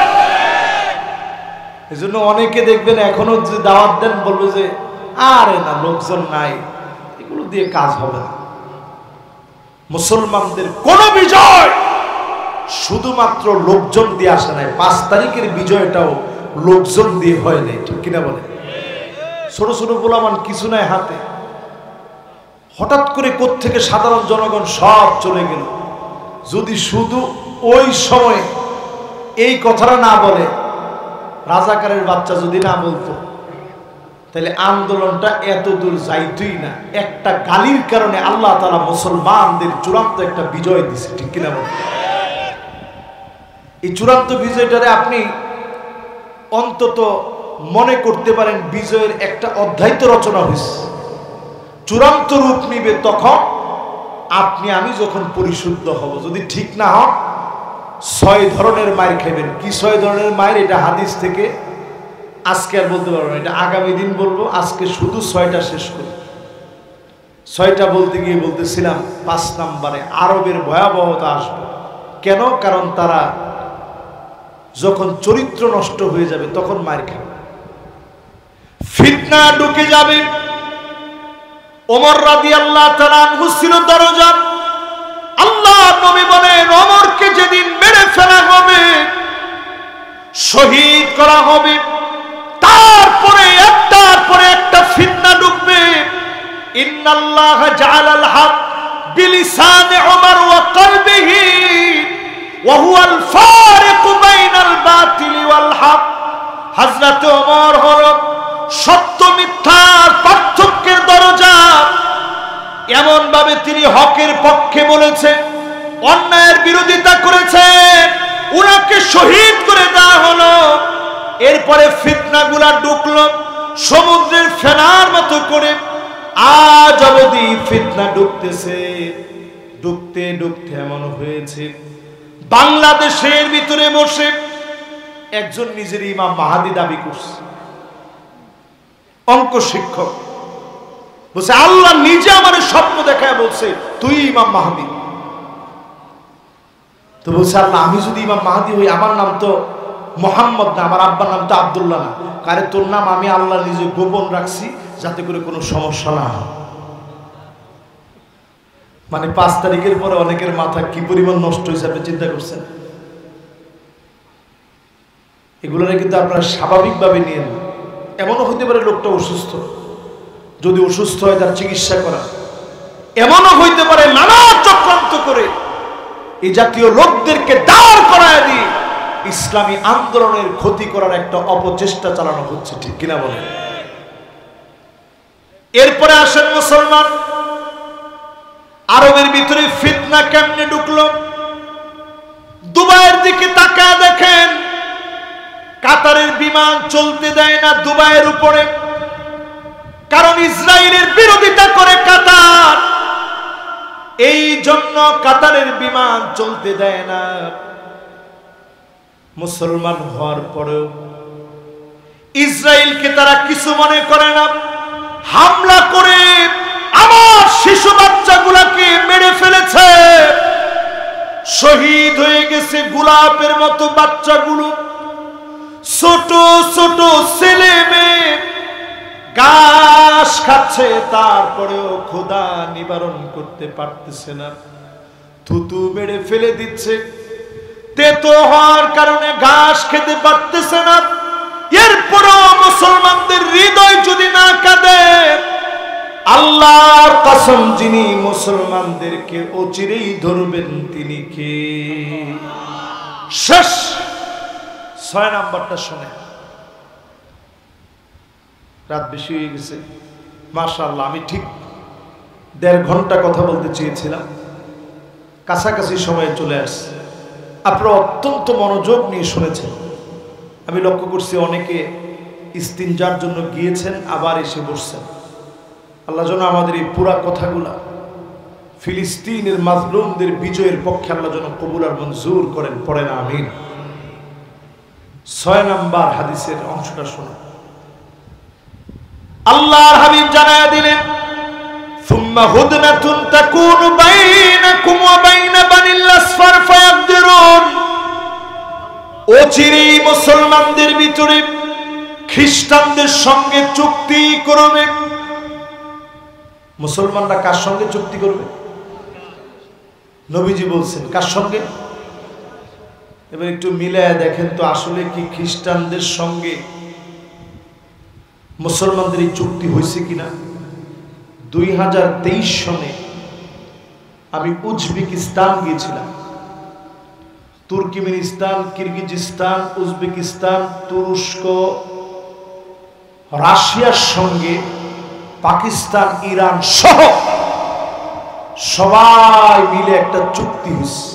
এই জন্য অনেকে দেখবেন এখনো যে দাওয়াত দেন, বলবে যে আরে না, লোকজন নাই, এগুলো দিয়ে কাজ হবে না। মুসলমানদের কোন বিজয় শুধুমাত্র লোকজন দিয়ে আসে নাই। 5 তারিখের বিজয়টাও লোকজন দিয়ে হয় নাই, ঠিক কিনা বলে? ছোট ছোট গোলামান কিছু নাই হাতে, হঠাৎ করে কোত্থেকে সাধারণ জনগণ সব চলে গেল। যদি শুধু ওই সময় এই কথাটা না বলে, রাজাকারের বাচ্চা যদি না বলতো, তাহলে আন্দোলনটা এত দূর যাইতই না। একটা গালির কারণে আল্লাহ তাআলা মুসলমানদের চূড়ান্ত একটা বিজয় দিছে, ঠিক কিনা বলে? এই চূড়ান্ত বিজয়টারে আপনি অন্তত মনে করতে পারেন বিজয়ের একটা অধ্যায় তো রচনা হয়েছে। চূড়ান্ত রূপ নিবে তখন আপনি আমি যখন পরিশুদ্ধ হব। যদি ঠিক না হন, 6 ধরনের মায়ের খাইবেন। কি 6 ধরনের মায়ের? এটা হাদিস থেকে, আজকে আর বলতে পারবো না, এটা আগামী দিন বলবো। আজকে শুধু 6টা শেষ করি। 6টা বলতে গিয়ে বলতেছিলাম 5 নম্বরে আরবের ভয়াবহতা আসবে। কেন? কারণ তারা যখন চরিত্র নষ্ট হয়ে যাবে তখন মার খাবে, ফিতনা ঢুকে যাবে। ওমর রাদিয়াল্লাহু তাআলা আনহু ছিল দরজা। আল্লাহ নবী বলেন, ওমরকে যেদিন মেরে ফেলা হবে, শহীদ করা হবে, তারপরে একটার পরে একটা ফিতনা ঢুকবে। ইন্নাল্লাহ জাআলাল হক বিলিসানি ওমর ওয়া কলবিহি ওয়া হুয়াল ফারিকু বাইনাল বাতিল ওয়াল হক। হযরত ওমর হলো সত্য মিথ্যার পার্থক্যের দরজা। এমন ভাবে তিনি হকের পক্ষে বলেছেন, অন্যায়ের বিরোধিতা করেছেন, উনাকে শহীদ করে দেওয়া হলো। এরপরে ফিতনাগুলা ঢুকলো সমুদ্রের ফেনার মতো করে। আজ অবধি ফিতনা ঢুকতেছে। ঢুকতে ঢুকতে এমন হয়েছে, বাংলাদেশের ভিতরে বসে একজন নিজের ইমাম মাহাদি দাবি করছে। অঙ্ক শিক্ষক বলছে, আল্লাহ নিজে আমার স্বপ্ন দেখায় বলছে তুই ইমাম মাহাদি। তো বলছে, আল্লাহ আমি যদি ইমাম মাহাদি হই, আমার নাম তো মোহাম্মদ না, আমার আব্বার নাম তো আব্দুল্লাহ না। কারে তোর নাম আমি আল্লাহ নিজে গোপন রাখছি, যাতে করে কোনো সমস্যা না হয়। মানে 5 তারিখের পরে অনেকের মাথা কি পরিমাণ নষ্ট হয়েছে আপনি চিন্তা করছেন? এগুলোরে কিন্তু আপনারা স্বাভাবিকভাবে নিয়ে নেন। এমনও হতে পারে লোকটা অসুস্থ, যদি অসুস্থ হয় তার চিকিৎসা করা। এমনও হইতে পারে নানা চক্রান্ত করে এই জাতীয় লোকদেরকে দাঁড় করায় দিয়ে ইসলামী আন্দোলনের ক্ষতি করার একটা অপচেষ্টা চালানো হচ্ছে, ঠিক কিনা বলেন? এরপরে আসেন মুসলমান, আরবের ভিতরে ফিতনা কেমনে ঢুকলো। দুবাইয়ের দিকে তাকায় দেখেন, কাতারের বিমান চলতে দেয় না দুবাইয়ের উপরে। কারণ ইসরায়েলের বিরোধিতা করে কাতার, এই জন্য কাতারের বিমান চলতে দেয় না। মুসলমান হওয়ার পরেও ইসরায়েলকে তারা কিছু মনে করে না, হামলা করে আমার শিশু বাচ্চাগুলোকে মেরে ফেলেছে, শহীদ হয়ে গেছে গোলাপের মতো বাচ্চাগুলো, ছোট ছোট ছেলে মেয়ে ঘাস খাচ্ছে, তারপরেও ক্ষুধা নিবারণ করতে পারতেছে না, থুতু মেরে ফেলে দিচ্ছে, তেতো হওয়ার কারণে ঘাস খেতে পারতেছে না। এরপরও মুসলমানদের হৃদয় যদি না কাঁদে, আল্লাহর কসম যিনি মুসলমানদেরকে অচিরেই ধরবেন তিনি কে? শেষ 6 নাম্বারটা শুনে, রাত বেশি হয়ে গেছে মাশাআল্লাহ। আমি ঠিক 1.5 ঘন্টা কথা বলতে চেয়েছিলাম, কাছাকাছি সময়ে চলে আসছে। আপনারা অত্যন্ত মনোযোগ নিয়ে শুনেছেন। আমি লক্ষ্য করছি অনেকে ইস্তিনজার জন্য গিয়েছেন, আবার এসে বসছেন। আল্লাহ যেন আমাদের এই পুরা কথাগুলা ফিলিস্তিনের মাজলুমদের বিজয়ের পক্ষে আল্লাহ যেন কবুল আর মঞ্জুর করেন, পড়েন আমিন। 6 নাম্বার হাদিসের অংশটা শোনা। আল্লাহর হাবিব জানায়া দিলেন, সুম্মা হুদনাতুন তাকুনু বাইনাকুম ওয়া বাইনা বানিল আসফার ফায়াকদিরুন। অচিরেই মুসলমানদের ভিতরে খ্রিস্টানদের সঙ্গে চুক্তি করবে। মুসলমানরা কার সঙ্গে চুক্তি করবে? নবীজি বলছেন কার সঙ্গে? এবার একটু মিলায়া দেখেন তো, আসলে কি খ্রিস্টানদের সঙ্গে মুসলমানদের এই চুক্তি হয়েছে কিনা। 2023 সনে আমি উজবেকিস্তান গিয়েছিলাম। তুর্কমেনিস্তান, কিরগিজস্তান, উজবেকিস্তান, তুরস্ক, রাশিয়ার সঙ্গে পাকিস্তান, ইরান সহ সবাই মিলে একটা চুক্তি হয়েছে।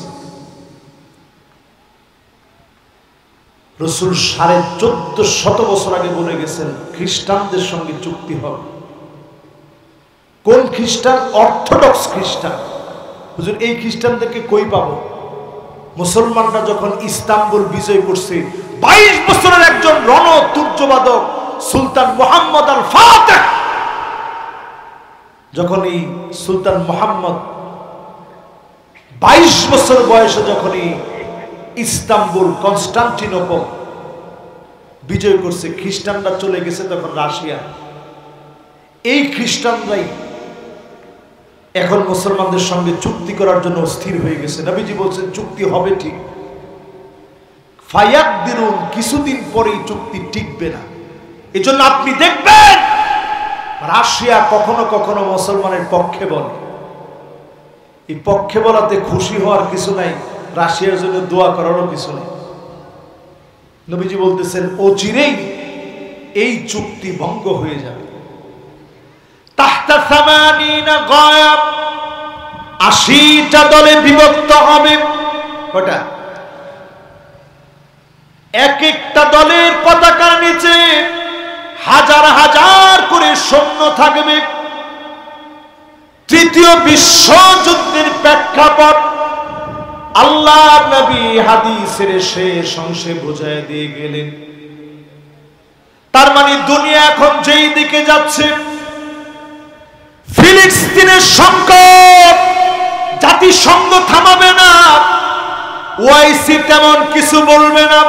রসুল 1450 বছর আগে বলে গেছেন খ্রিস্টানদের সঙ্গে চুক্তি হবে। কোন খ্রিস্টান? অর্থোডক্স খ্রিস্টান। হুজুর এই খ্রিস্টানদেরকে কই পাবো? মুসলমানরা যখন ইস্তাম্বুল বিজয় করছে, 22 বছরের একজন রণতুর্যবাদক সুলতান মুহাম্মদ আল ফাতেহ, যখন এই সুলতান মুহাম্মদ 22 বছর বয়সে যখন এই ইস্তাম্বুল, কনস্টান্টিনোপল বিজয় করছে, খ্রিস্টানরা চলে গেছে তখন রাশিয়া। এই খ্রিস্টানরাই এখন মুসলমানদের সঙ্গে চুক্তি করার জন্য স্থির হয়ে গেছে। নবীজি বলছেন চুক্তি হবে ঠিক, ফায়াকদিরুন, কিছুদিন পরেই চুক্তি টিকবে না। এজন্য আপনি দেখবেন রাশিয়া কখনো কখনো মুসলমানের পক্ষে বলে। এই পক্ষে বলাতে খুশি হওয়ার কিছু নাই, রাশিয়ার জন্য দোয়া করারও কিছু নেই। নবীজি বলতেছেন অচিরেই এই চুক্তি ভঙ্গ হয়ে যাবে। তাহতা 80টা দলে বিভক্ত হবে। ওটা এক একটা দলের পতাকার নিচে হাজার হাজার করে সৈন্য থাকবে। তৃতীয় বিশ্বযুদ্ধের প্রেক্ষাপট আল্লাহ নবী হাদিসের শেষ অংশে বোঝায় দিয়ে গেলেন। তার মানে দুনিয়া এখন যেই দিকে যাচ্ছে, ফিলিস্তিনের সংকট জাতিসংঘ থামাবে না, ওআইসি তেমন কিছু বলবে না,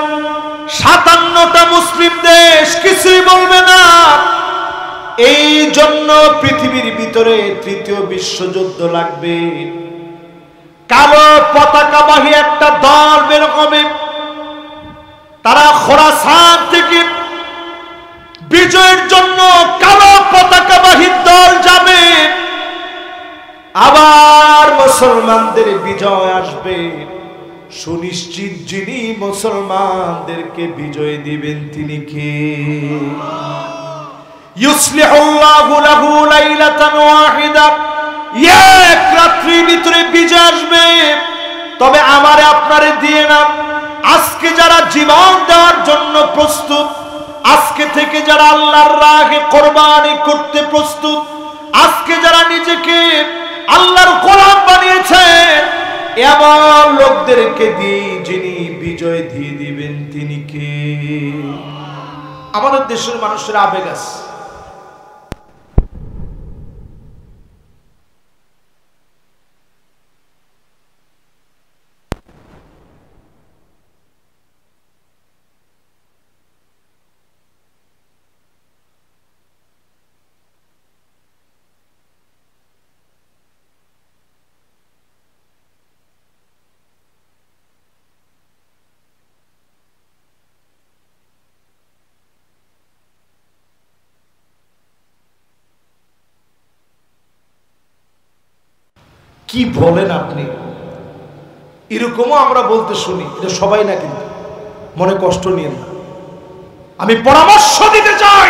57টা মুসলিম দেশ কিছুই বলবে না। এই জন্য পৃথিবীর ভিতরে তৃতীয় বিশ্বযুদ্ধ লাগবে। কালো পতাকাবাহী একটা দল বের হবে, তারা খোরাসান থেকে বিজয়ের জন্য কালো পতাকাবাহী দল যাবে, আবার মুসলমানদের বিজয় আসবে। সুনিশ্চিত যিনি মুসলমানদেরকে বিজয় দিবেন তিনি কে? ইউসলিহুল্লাহু লাহু লাইলাতান ওয়াহিদা, এক রাত্রির ভিতরে বিজয় আসবে। তবে আমারে আপনারে দিয়ে না, আজকে যারা জীবন দেওয়ার জন্য প্রস্তুত, আজকে থেকে যারা আল্লাহর রাহে কোরবানি করতে প্রস্তুত, আজকে যারা নিজেকে আল্লাহর গোলাম বানিয়েছেন, এমন লোকদেরকে দিয়ে যিনি বিজয় দিয়ে দিবেন তিনি কে? আমাদের দেশের মানুষের আবেগ আছে। কি বলেন আপনি? এরকমও আমরা বলতে শুনি, এটা সবাই না, কিন্তু মনে কষ্ট নিয়েন না। আমি পরামর্শ দিতে চাই,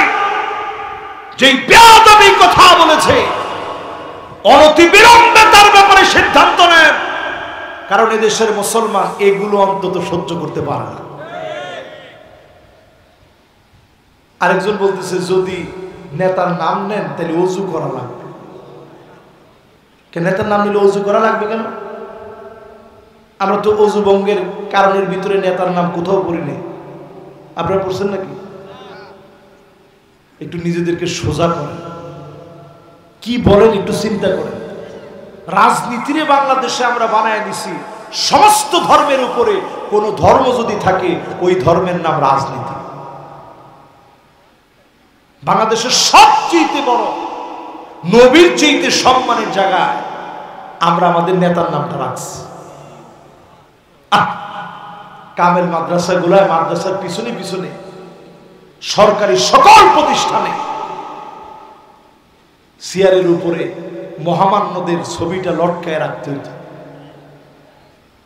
যে বেয়াদবি কথা বলেছে অনতিবিলম্বে তার ব্যাপারে সিদ্ধান্ত নেন, কারণ এদেশের মুসলমান এগুলো অন্তত সহ্য করতে পারে না। আরেকজন বলতেছে যদি নেতার নাম নেন তাহলে ওযু করা লাগবে। নেতার নাম নিলে ওযু করা লাগবে কেন? আমরা তো ওযু ভঙ্গের কারণের ভিতরে নেতার নাম কোথাও পড়ি নেই। আপনারা পড়ছেন নাকি? একটু নিজেদেরকে সোজা করেন, কি বলেন একটু চিন্তা করেন। রাজনীতিরে বাংলাদেশে আমরা বানায় দিছি সমস্ত ধর্মের উপরে কোন ধর্ম যদি থাকে ওই ধর্মের নাম রাজনীতি। বাংলাদেশের সবচেয়ে বড় নবীর চেয়ে সম্মানের জায়গায় আমরা আমাদের নেতার নামটা রাখছি। কামেল মাদ্রাসাগুলায়, মাদ্রাসার পিছনে পিছনে সরকারি সকল প্রতিষ্ঠানে চেয়ারের উপরে মহামান্যদের ছবিটা লটকায় রাখতে হইত।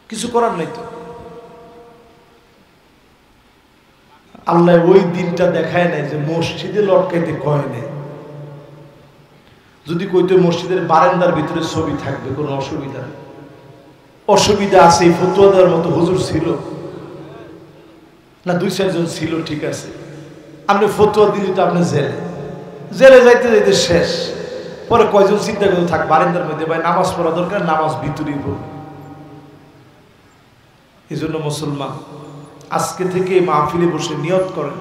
কিছু করার নাই তো। আল্লাহ ওই দিনটা দেখায় নাই যে মসজিদে লটকাইতে কয় নাই। যদি কইতো মসজিদের বারান্দার ভিতরে ছবি থাকবে কোনো অসুবিধা নেই। অসুবিধা আছে, এই ফতোয়া দেওয়ার মতো হুজুর ছিল না? 2-4 জন ছিল, ঠিক আছে। আপনি ফতোয়া দিলে তো আপনি জেলে যাইতে যাইতে শেষ। পরে কয়জন চিন্তা করে থাক বারান্দার মধ্যে, ভাই নামাজ পড়া দরকার, নামাজ ভিতরেই পড়বে। এই জন্য মুসলমান আজকে থেকে মাহফিলে বসে নিয়ত করেন,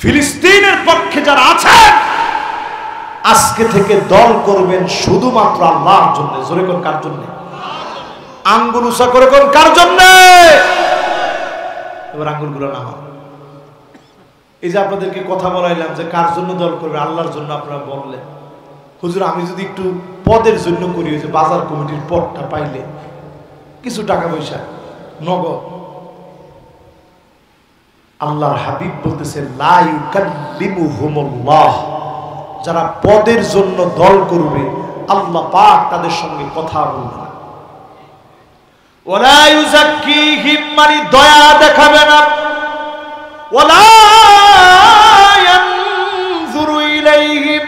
ফিলিস্তিনের পক্ষে যারা আছেন আজকে থেকে দল করবেন শুধুমাত্র আল্লাহর জন্য। জোরে কোন কার জন্য? আঙ্গুল উঁচা করে কোন কার জন্য? এবার আঙ্গুলগুলো না হয়। এই যে আপনাদেরকে কথা বলাইলাম যে কার জন্য দল করবে, আল্লাহর জন্য। আপনারা বললেন হুজুর আমি যদি একটু পদের জন্য করি, ওই যে বাজার কমিটির পদটা পাইলে কিছু টাকা পয়সা নগদ। আল্লাহর হাবিব বলতেছে লা ইউকাল্লিমুহুমুল্লাহ, যারা পদের জন্য দল করবে আল্লাহ পাক তাদের সঙ্গে কথা বলবে না। ওয়ালা ইউযাক্কিহিম, মানে দয়া দেখাবে না। ওয়ালা ইয়ানজুরু ইলাইহিম,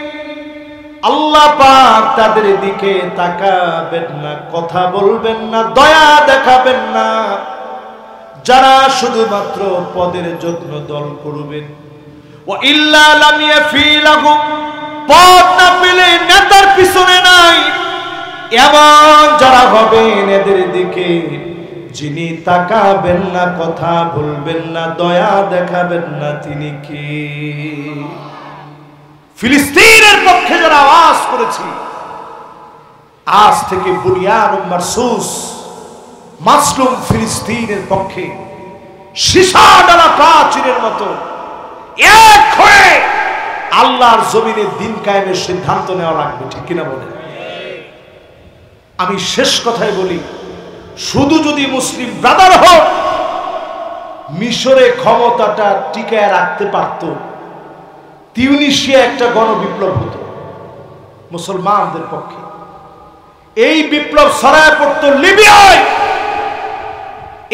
আল্লাহ পাক তাদের দিকে তাকাবেন না, কথা বলবেন না, দয়া দেখাবেন না। যারা শুধুমাত্র পদের জন্য দল করবেন, ওয়া ইল্লা লাম ইয়াফিলাহুম, পদ না পেলে নেতার পিছনে নাই, এমন যারা হবেন এদের দিকে যিনি তাকাবেন না, কথা বলবেন না, দয়া দেখাবেন না, তিনি কি? ফিলিস্তিনের পক্ষে যারা আওয়াজ করেছি, আজ থেকে বুনিয়ানুম মারসুস মাসলুম ফিলিস্তিনের পক্ষে সীসা ডালা প্রাচীরের মতো এক হয়ে আল্লাহর জমিনে দিন কায়েমের সিদ্ধান্ত নেওয়া লাগবে। ঠিক কিনা বলেন? আমি শেষ কথায় বলি, শুধু যদি মুসলিম ব্রাদারহুড মিশরে ক্ষমতাটা টিকায় রাখতে পারত, তিউনিসিয়া একটা গণবিপ্লব হতো মুসলমানদের পক্ষে। এই বিপ্লব ছড়ায় পড়তো লিবিয়ায়।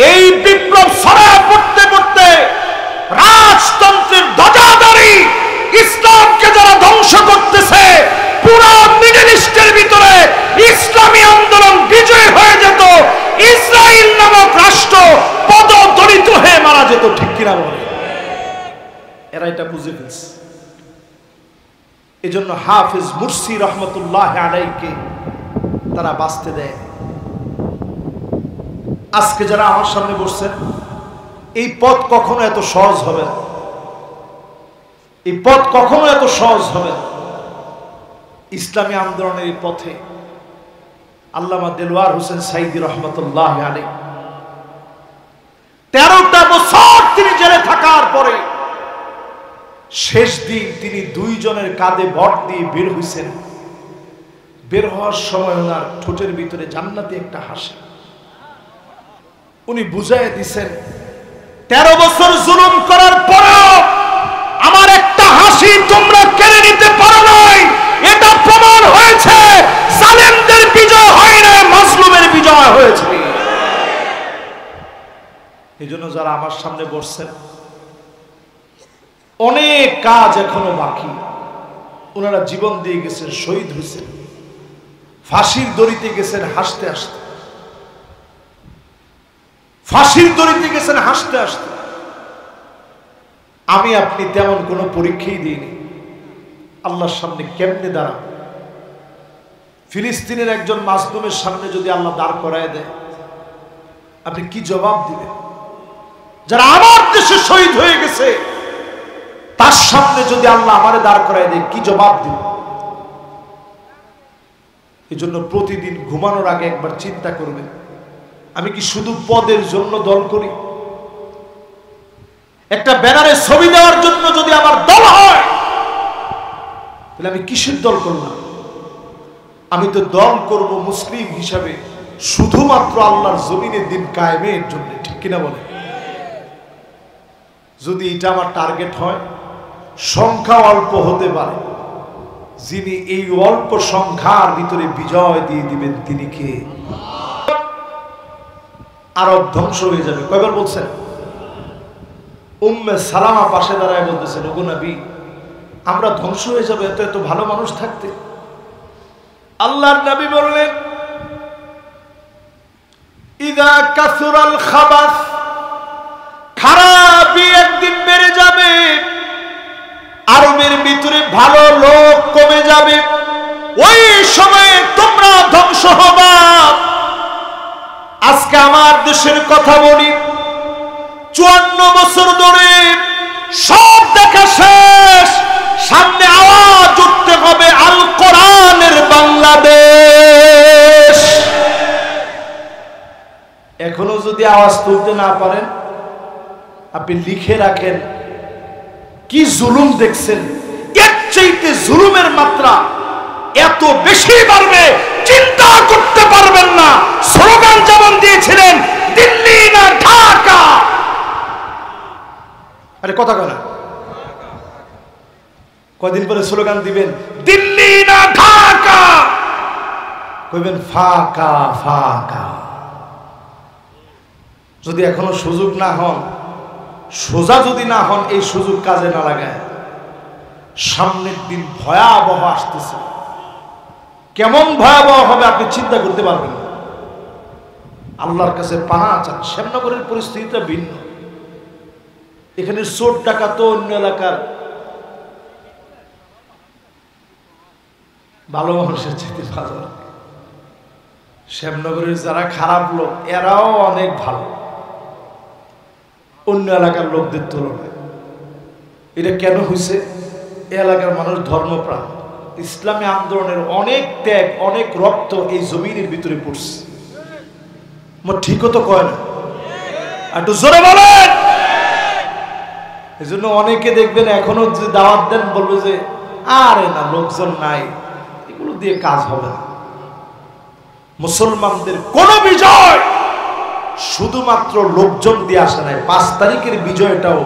এই বিপ্লব ছড়ায় পড়তে পড়তে রাজতন্ত্রের ধ্বজাধারী ইসলামকে যারা ধ্বংস করতেছে, পুরো মিডল ইস্টের ভিতরে ইসলামী আন্দোলন বিজয় হয়ে যেত, ইসরায়েল নামক রাষ্ট্র পদদলিত হয়ে মারা যেত। ঠিক কিনা বলে? এরা এটা বুঝে ফেলছে। এজন্য হাফিজ মুরসি রহমতুল্লাহ আলাইকে তারা বাঁচতে দেয়। আজকে যারা আমার সামনে বসছেন, এই পথ কখনো এত সহজ হবে না, এই পথ কখনো এত সহজ হবে না। ইসলামী আন্দোলনের এই পথে আল্লামা দেলওয়ার হোসেন সাইদি রহমতুল্লাহ আলাইহি 13টা বছর তিনি জেলে থাকার পরে শেষ দিন তিনি দুইজনের কাঁধে ভর দিয়ে বের হইছেন। বের হওয়ার সময় ওনার ঠোঁটের ভিতরে জান্নাতি একটা হাসি। উনি বুঝাইয়া দিছেন 13 বছর জুলুম করার পরেও আমার একটা হাসি তোমরা কেড়ে নিতে পারো নাই। এটা প্রমাণ হয়েছে জালেমদের বিজয় হয় না, মাজলুমের বিজয় হয়েছে। এজন্য যারা আমার সামনে বসছেন, অনেক কাজ এখনো বাকি। ওনারা জীবন দিয়ে গেছেন, শহীদ হয়েছেন, ফাঁসির দড়িতে গেছেন হাসতে হাসতে, ফাঁসির দড়িতে গেছেন হাসতে হাসতে। আমি আপনি তেমন কোনো পরীক্ষাই দিইনি। আল্লাহর সামনে কেমনে দাঁড়াবো? ফিলিস্তিনের একজন মাজলুমের সামনে যদি আল্লাহ দাঁড় করায় দেয়, আপনি কি জবাব দিবেন? যারা আমার দেশে শহীদ হয়ে গেছে তার সামনে যদি আল্লাহ আমারে দাঁড় করায় দেয়, কি জবাব দিব? এই জন্য প্রতিদিন ঘুমানোর আগে একবার চিন্তা করবেন, আমি কি শুধু পদের জন্য দল করি? একটা ব্যানারে ছবি দেওয়ার জন্য যদি আমার দল হয়, তাহলে আমি কিসের দল করলাম? আমি তো দল করব মুসলিম হিসাবে শুধুমাত্র আল্লাহর জমিনের দিন কায়েমের জন্য, ঠিক কিনা বলে? যদি এটা আমার টার্গেট হয়, সংখ্যা অল্প হতে পারে, যিনি এই অল্প সংখ্যার ভিতরে বিজয় দিয়ে দিবেন তিনি কে? আরব ধ্বংস হয়ে যাবে। কয়বার বলছেন? উম্মে সালামা পাশে দাঁড়ায় বলতেছেন, ওগো নবী, আমরা ধ্বংস হয়ে যাবে এত এত ভালো মানুষ থাকতে। আল্লাহর নবী বললেন, ইদা কাসুরাল খাবাস, খারাপই একদিন বেড়ে যাবে, আরবের ভিতরে ভালো লোক কমে যাবে, ওই সময়ে তোমরা ধ্বংস হবা। আজকে আমার দেশের কথা বলি, 54 বছর ধরে সব দেখা শেষ, সামনে আওয়াজ উঠতে হবে আল কোরআনের বাংলাদেশ। এখনো যদি আওয়াজ তুলতে না পারেন, আপনি লিখে রাখেন কি জুলুম দেখছেন। এর চাইতে জুলুমের মাত্রা এত বেশি বাড়বে, চিন্তা করতে পারবেন না। স্লোগান যেমন দিয়েছিলেন, দিল্লি না ঢাকা। আরে কথা কয় না, কয়দিন পরে স্লোগান দিবেন দিল্লি না ঢাকা, কইবেন ফাঁকা ফাঁকা। যদি এখনো সুযোগ না হন, সোজা যদি না হন, এই সুযোগ কাজে না লাগায়, সামনের দিন ভয়াবহ আসতেছে। কেমন ভয়াবহ হবে আপনি চিন্তা করতে পারবেন না। আল্লাহর কাছে পানা চান। শ্যামনগরের পরিস্থিতিটা ভিন্ন। এখানে চোর ডাকাত তো অন্য এলাকার ভালো মানুষের চাইতে ভালো। শ্যামনগরের যারা খারাপ লোক, এরাও অনেক ভালো অন্য এলাকার লোকদের তুলনায়। এটা কেন হয়েছে? এই এলাকার মানুষ ধর্মপ্রাণ, ইসলামী আন্দোলনের অনেক ত্যাগ, অনেক রক্ত এই জমিনের ভিতরে পড়ছে। ঠিকও তো কয় না, একটু জোরে বলেন। এই জন্য অনেকে দেখবেন এখনো যে দাওয়াত দেন, বলবে যে আরে না, লোকজন নাই, এগুলো দিয়ে কাজ হবে না। মুসলমানদের কোন বিজয় শুধুমাত্র লোকজন দিয়ে আসে নাই। 5 তারিখের বিজয়টাও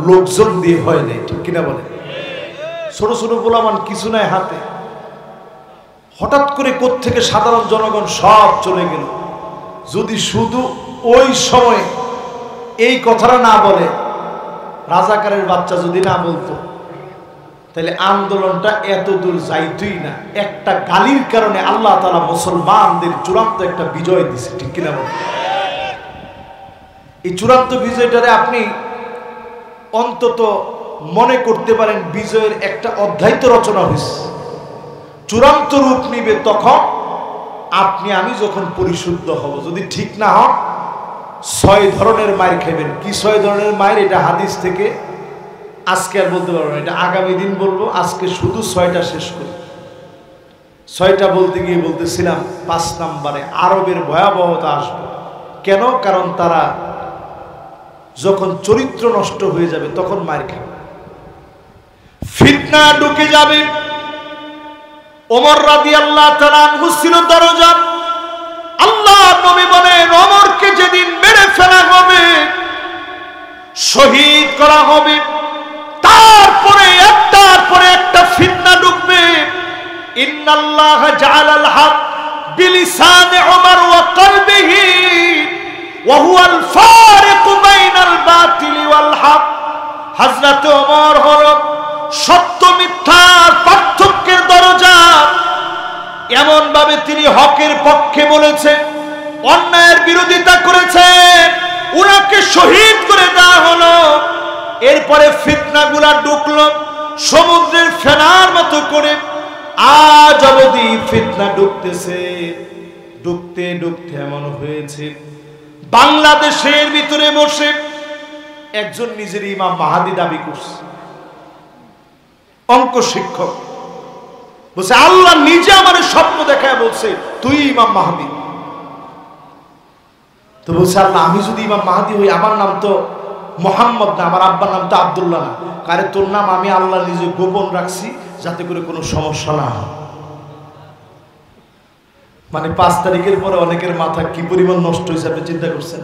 লোকজন দিয়ে হয় নাই, ঠিক কিনা বলে? ছোট ছোট গোলামান কিছু নাই হাতে, হঠাৎ করে কোত্থেকে সাধারণ জনগণ সব চলে গেল। যদি শুধু ওই সময় এই কথাটা না বলে, রাজাকারের বাচ্চা যদি না বলতো, তাহলে আন্দোলনটা এত দূর যাইতই না। একটা গালির কারণে আল্লাহ তাআলা মুসলমানদের চূড়ান্ত একটা বিজয় দিছে, ঠিক কিনা বলে? এই চূড়ান্ত বিজয়টারে আপনি অন্তত মনে করতে পারেন বিজয়ের একটা অধ্যায় তো রচনা হয়েছে, চূড়ান্ত রূপ নিবে তখন আপনি আমি যখন পরিশুদ্ধ হব। যদি ঠিক না হন 6 ধরনের মায়ের খাইবেন। কি 6 ধরনের মায়ের? এটা হাদিস থেকে, আজকে আর বলতে পারবো না, এটা আগামী দিন বলবো। আজকে শুধু 6টা শেষ করি। 6টা বলতে গিয়ে বলতেছিলাম 5 নম্বরে আরবের ভয়াবহতা আসবে। কেন? কারণ তারা যখন চরিত্র নষ্ট হয়ে যাবে তখন মার খাবে, ফিতনা ঢুকে যাবে। ওমর রাদিয়াল্লাহু তাআলা আনহু ছিল দরজা। আল্লাহ নবী বলেন ওমরকে যেদিন মেরে ফেলা হবে, শহীদ করা হবে, তারপরে একটার পরে একটা ফিতনা ঢুকবে। ইন্নাল্লাহ জাআলাল হক বিলিসানি ওমর ওয়া কলবিহি ওয়া হুয়াল ফারিকু বাইনাল বাতিলি ওয়াল হক। হযরত ওমর হলো সত্য মিথ্যার পার্থক্যের দরজা। এমন ভাবে তিনি হকের পক্ষে বলেছেন, অন্যায়ের বিরোধিতা করেছেন, উনাকে শহীদ করে দেওয়া হলো। এরপরে ফিতনাগুলা ঢুকলো সমুদ্রের ফেনার মতো করে। আজ অবধি ফিতনা ঢুকতেছে। ঢুকতে ঢুকতে এমন হয়েছে বাংলাদেশের ভিতরে বসে একজন নিজের ইমাম মাহাদি দাবি করছে, অঙ্ক শিক্ষক। বলছে আল্লাহ নিজে আমার স্বপ্ন দেখায় বলছে তুই ইমাম মাহাদি। তো বলছে আল্লাহ আমি যদি ইমাম মাহাদি হই, আমার নাম তো মোহাম্মদ না, আমার আব্বার নাম তো আব্দুল্লাহ না। কারে তোর নাম আমি আল্লাহ নিজে গোপন রাখছি যাতে করে কোনো সমস্যা না হয়। মানে 5 তারিখের পরে অনেকের মাথা কি পরিমাণ নষ্ট হয়েছে আপনি চিন্তা করছেন।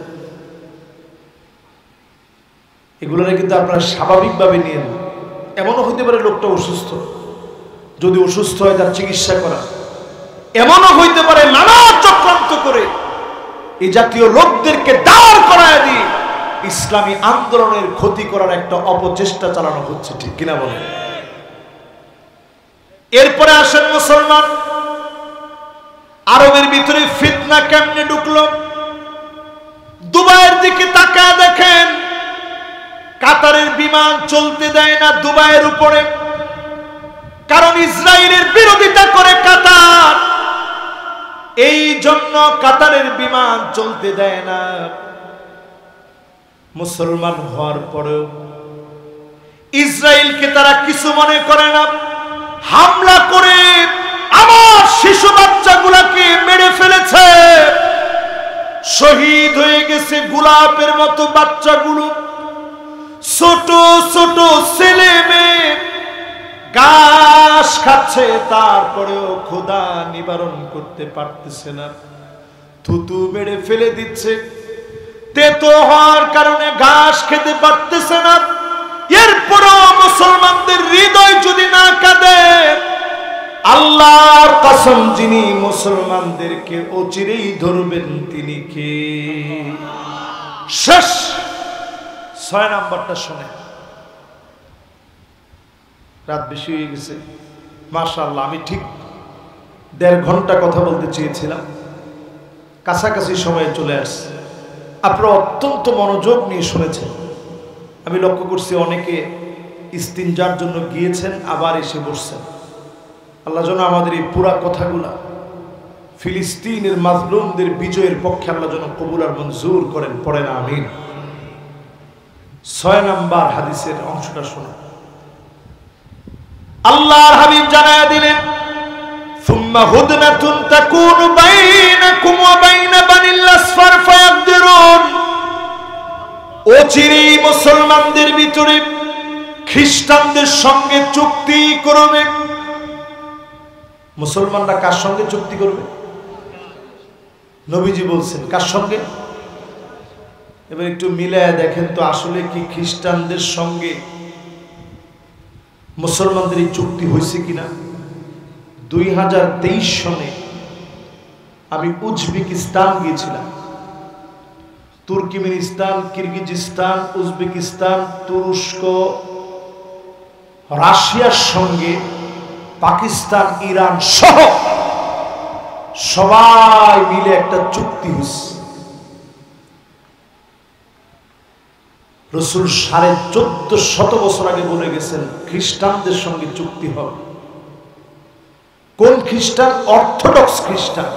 এগুলোরে কিন্তু আপনারা স্বাভাবিকভাবে নিয়ে নেন। এমনও হতে পারে লোকটা অসুস্থ, যদি অসুস্থ হয় তার চিকিৎসা করা। এমনও হইতে পারে নানা চক্রান্ত করে এই জাতীয় লোকদেরকে দাঁড় করায় দিয়ে ইসলামী আন্দোলনের ক্ষতি করার একটা অপচেষ্টা চালানো হচ্ছে, ঠিক কিনা বলেন? এরপরে আসেন মুসলমান, আরবের ভিতরে ফিতনা কেমনে ঢুকলো? দুবাইয়ের দিকে তাকায় দেখেন, কাতারের বিমান চলতে দেয় না দুবাইয়ের উপরে, কারণ ইসরায়েলের বিরোধিতা করে কাতার। এই জন্য কাতারের বিমান চলতে দেয় না। মুসলমান হওয়ার পরেও ইসরায়েলকে তারা কিছু মনে করে না। হামলা করে আমার শিশু বাচ্চাগুলোকে মেরে ফেলেছে, শহীদ হয়ে গেছে গোলাপের মতো বাচ্চাগুলো। ছোট ছোট ছেলে মেয়ে ঘাস খাচ্ছে, তারপরেও ক্ষুধা নিবারণ করতে পারতেছে না, থুতু মেরে ফেলে দিচ্ছে। তেতো হওয়ার কারণে ঘাস খেতে পারতেছে না। এরপরেও মুসলমানদের হৃদয় যদি না কাঁদে, আল্লাহর কসম যিনি মুসলমানদেরকে অচিরেই ধরবেন তিনি কে? শেষ 6 নাম্বারটা শুনে। রাত বেশি হয়ে গেছে, মাশাআল্লাহ। আমি ঠিক 1.5 ঘন্টা কথা বলতে চেয়েছিলাম, কাছাকাছি সময়ে চলে আসছে। আপনারা অত্যন্ত মনোযোগ নিয়ে শুনেছেন। আমি লক্ষ্য করছি অনেকে ইস্তিনজার জন্য গিয়েছেন, আবার এসে বসছেন। আল্লাহ যেন আমাদের এই পুরা কথাগুলা ফিলিস্তিনের মাজলুমদের বিজয়ের পক্ষে আল্লাহ যেন কবুল আর মঞ্জুর করেন। পড়েন আমিন। 6 নাম্বার হাদিসের অংশটা শুনে আল্লাহর হাবিব জানায়া দিলেন, সুম্মা হুদনাতুন তাকুনু বাইনাকুম ওয়া বাইনা বানিল আসফার ফায়াকদিরুন। অচিরেই মুসলমানদের ভিতরে খ্রিস্টানদের সঙ্গে চুক্তি করবে। মুসলমানরা কার সঙ্গে চুক্তি করবে? নবীজি বলছেন কার সঙ্গে? এবার একটু মিলায় দেখেন তো আসলে কি খ্রিস্টানদের সঙ্গে মুসলমানদের এই চুক্তি হয়েছে কিনা। 2023 সনে আমি উজবেকিস্তান গিয়েছিলাম। তুর্কমেনিস্তান, কিরগিজস্তান, উজবেকিস্তান, তুরস্ক, রাশিয়ার সঙ্গে পাকিস্তান, ইরান সহ সবাই মিলে একটা চুক্তি হয়েছে। রাসূল 1450 বছর আগে বলে গেছেন খ্রিস্টানদের সঙ্গে চুক্তি হবে। কোন খ্রিস্টান? অর্থোডক্স খ্রিস্টান।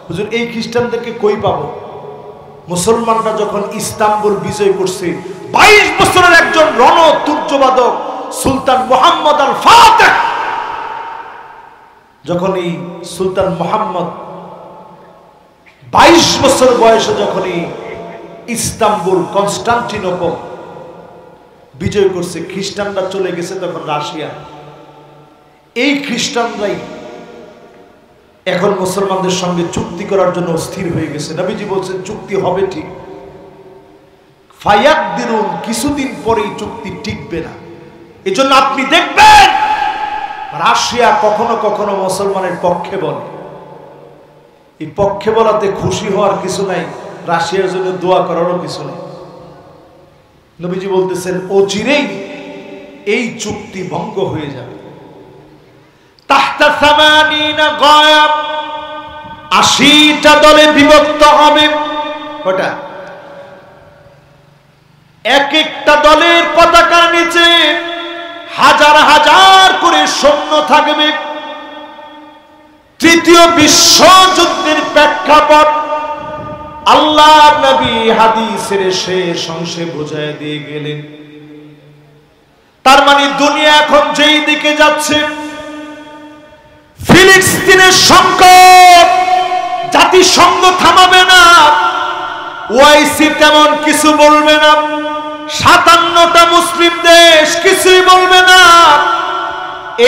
হুজুর এই খ্রিস্টানদেরকে কই পাবো? মুসলমানরা যখন ইস্তাম্বুল বিজয় করছে 22 বছরের একজন রণতুর্যবাদক সুলতান মুহাম্মদ আল ফাতেহ, যখন এই সুলতান মুহাম্মদ 22 বছর বয়সে যখন এই ইস্তাম্বুল কনস্টান্টিনোপল বিজয় করছে, খ্রিস্টানরা চলে গেছে তখন রাশিয়া। এই খ্রিস্টানরাই এখন মুসলমানদের সঙ্গে চুক্তি করার জন্য স্থির হয়ে গেছে। নবীজি বলছেন চুক্তি হবে ঠিক, ফায়াকদিরুন, কিছুদিন পরেই চুক্তি টিকবে না। এজন্য আপনি দেখবেন রাশিয়া কখনো কখনো মুসলমানের পক্ষে বলে। এই পক্ষে বলাতে খুশি হওয়ার কিছু নাই, রাশিয়ার জন্য দোয়া করারও কিছু নেই। নবীজি বলতেছেন অচিরেই এই চুক্তি ভঙ্গ হয়ে যাবে। তাহতা 80টা দলে বিভক্ত হবে। কটা? এক একটা দলের পতাকার নিচে হাজার হাজার করে সৈন্য থাকবে। তৃতীয় বিশ্বযুদ্ধের প্রেক্ষাপট আল্লাহ নবী হাদিসের শেষ অংশে বোঝায় দিয়ে গেলেন। তার মানে দুনিয়া এখন যেই দিকে যাচ্ছে, ফিলিস্তিনের সংকট জাতিসংঘ থামাবে না, ওআইসি তেমন কিছু বলবে না, 57টা মুসলিম দেশ কিছুই বলবে না।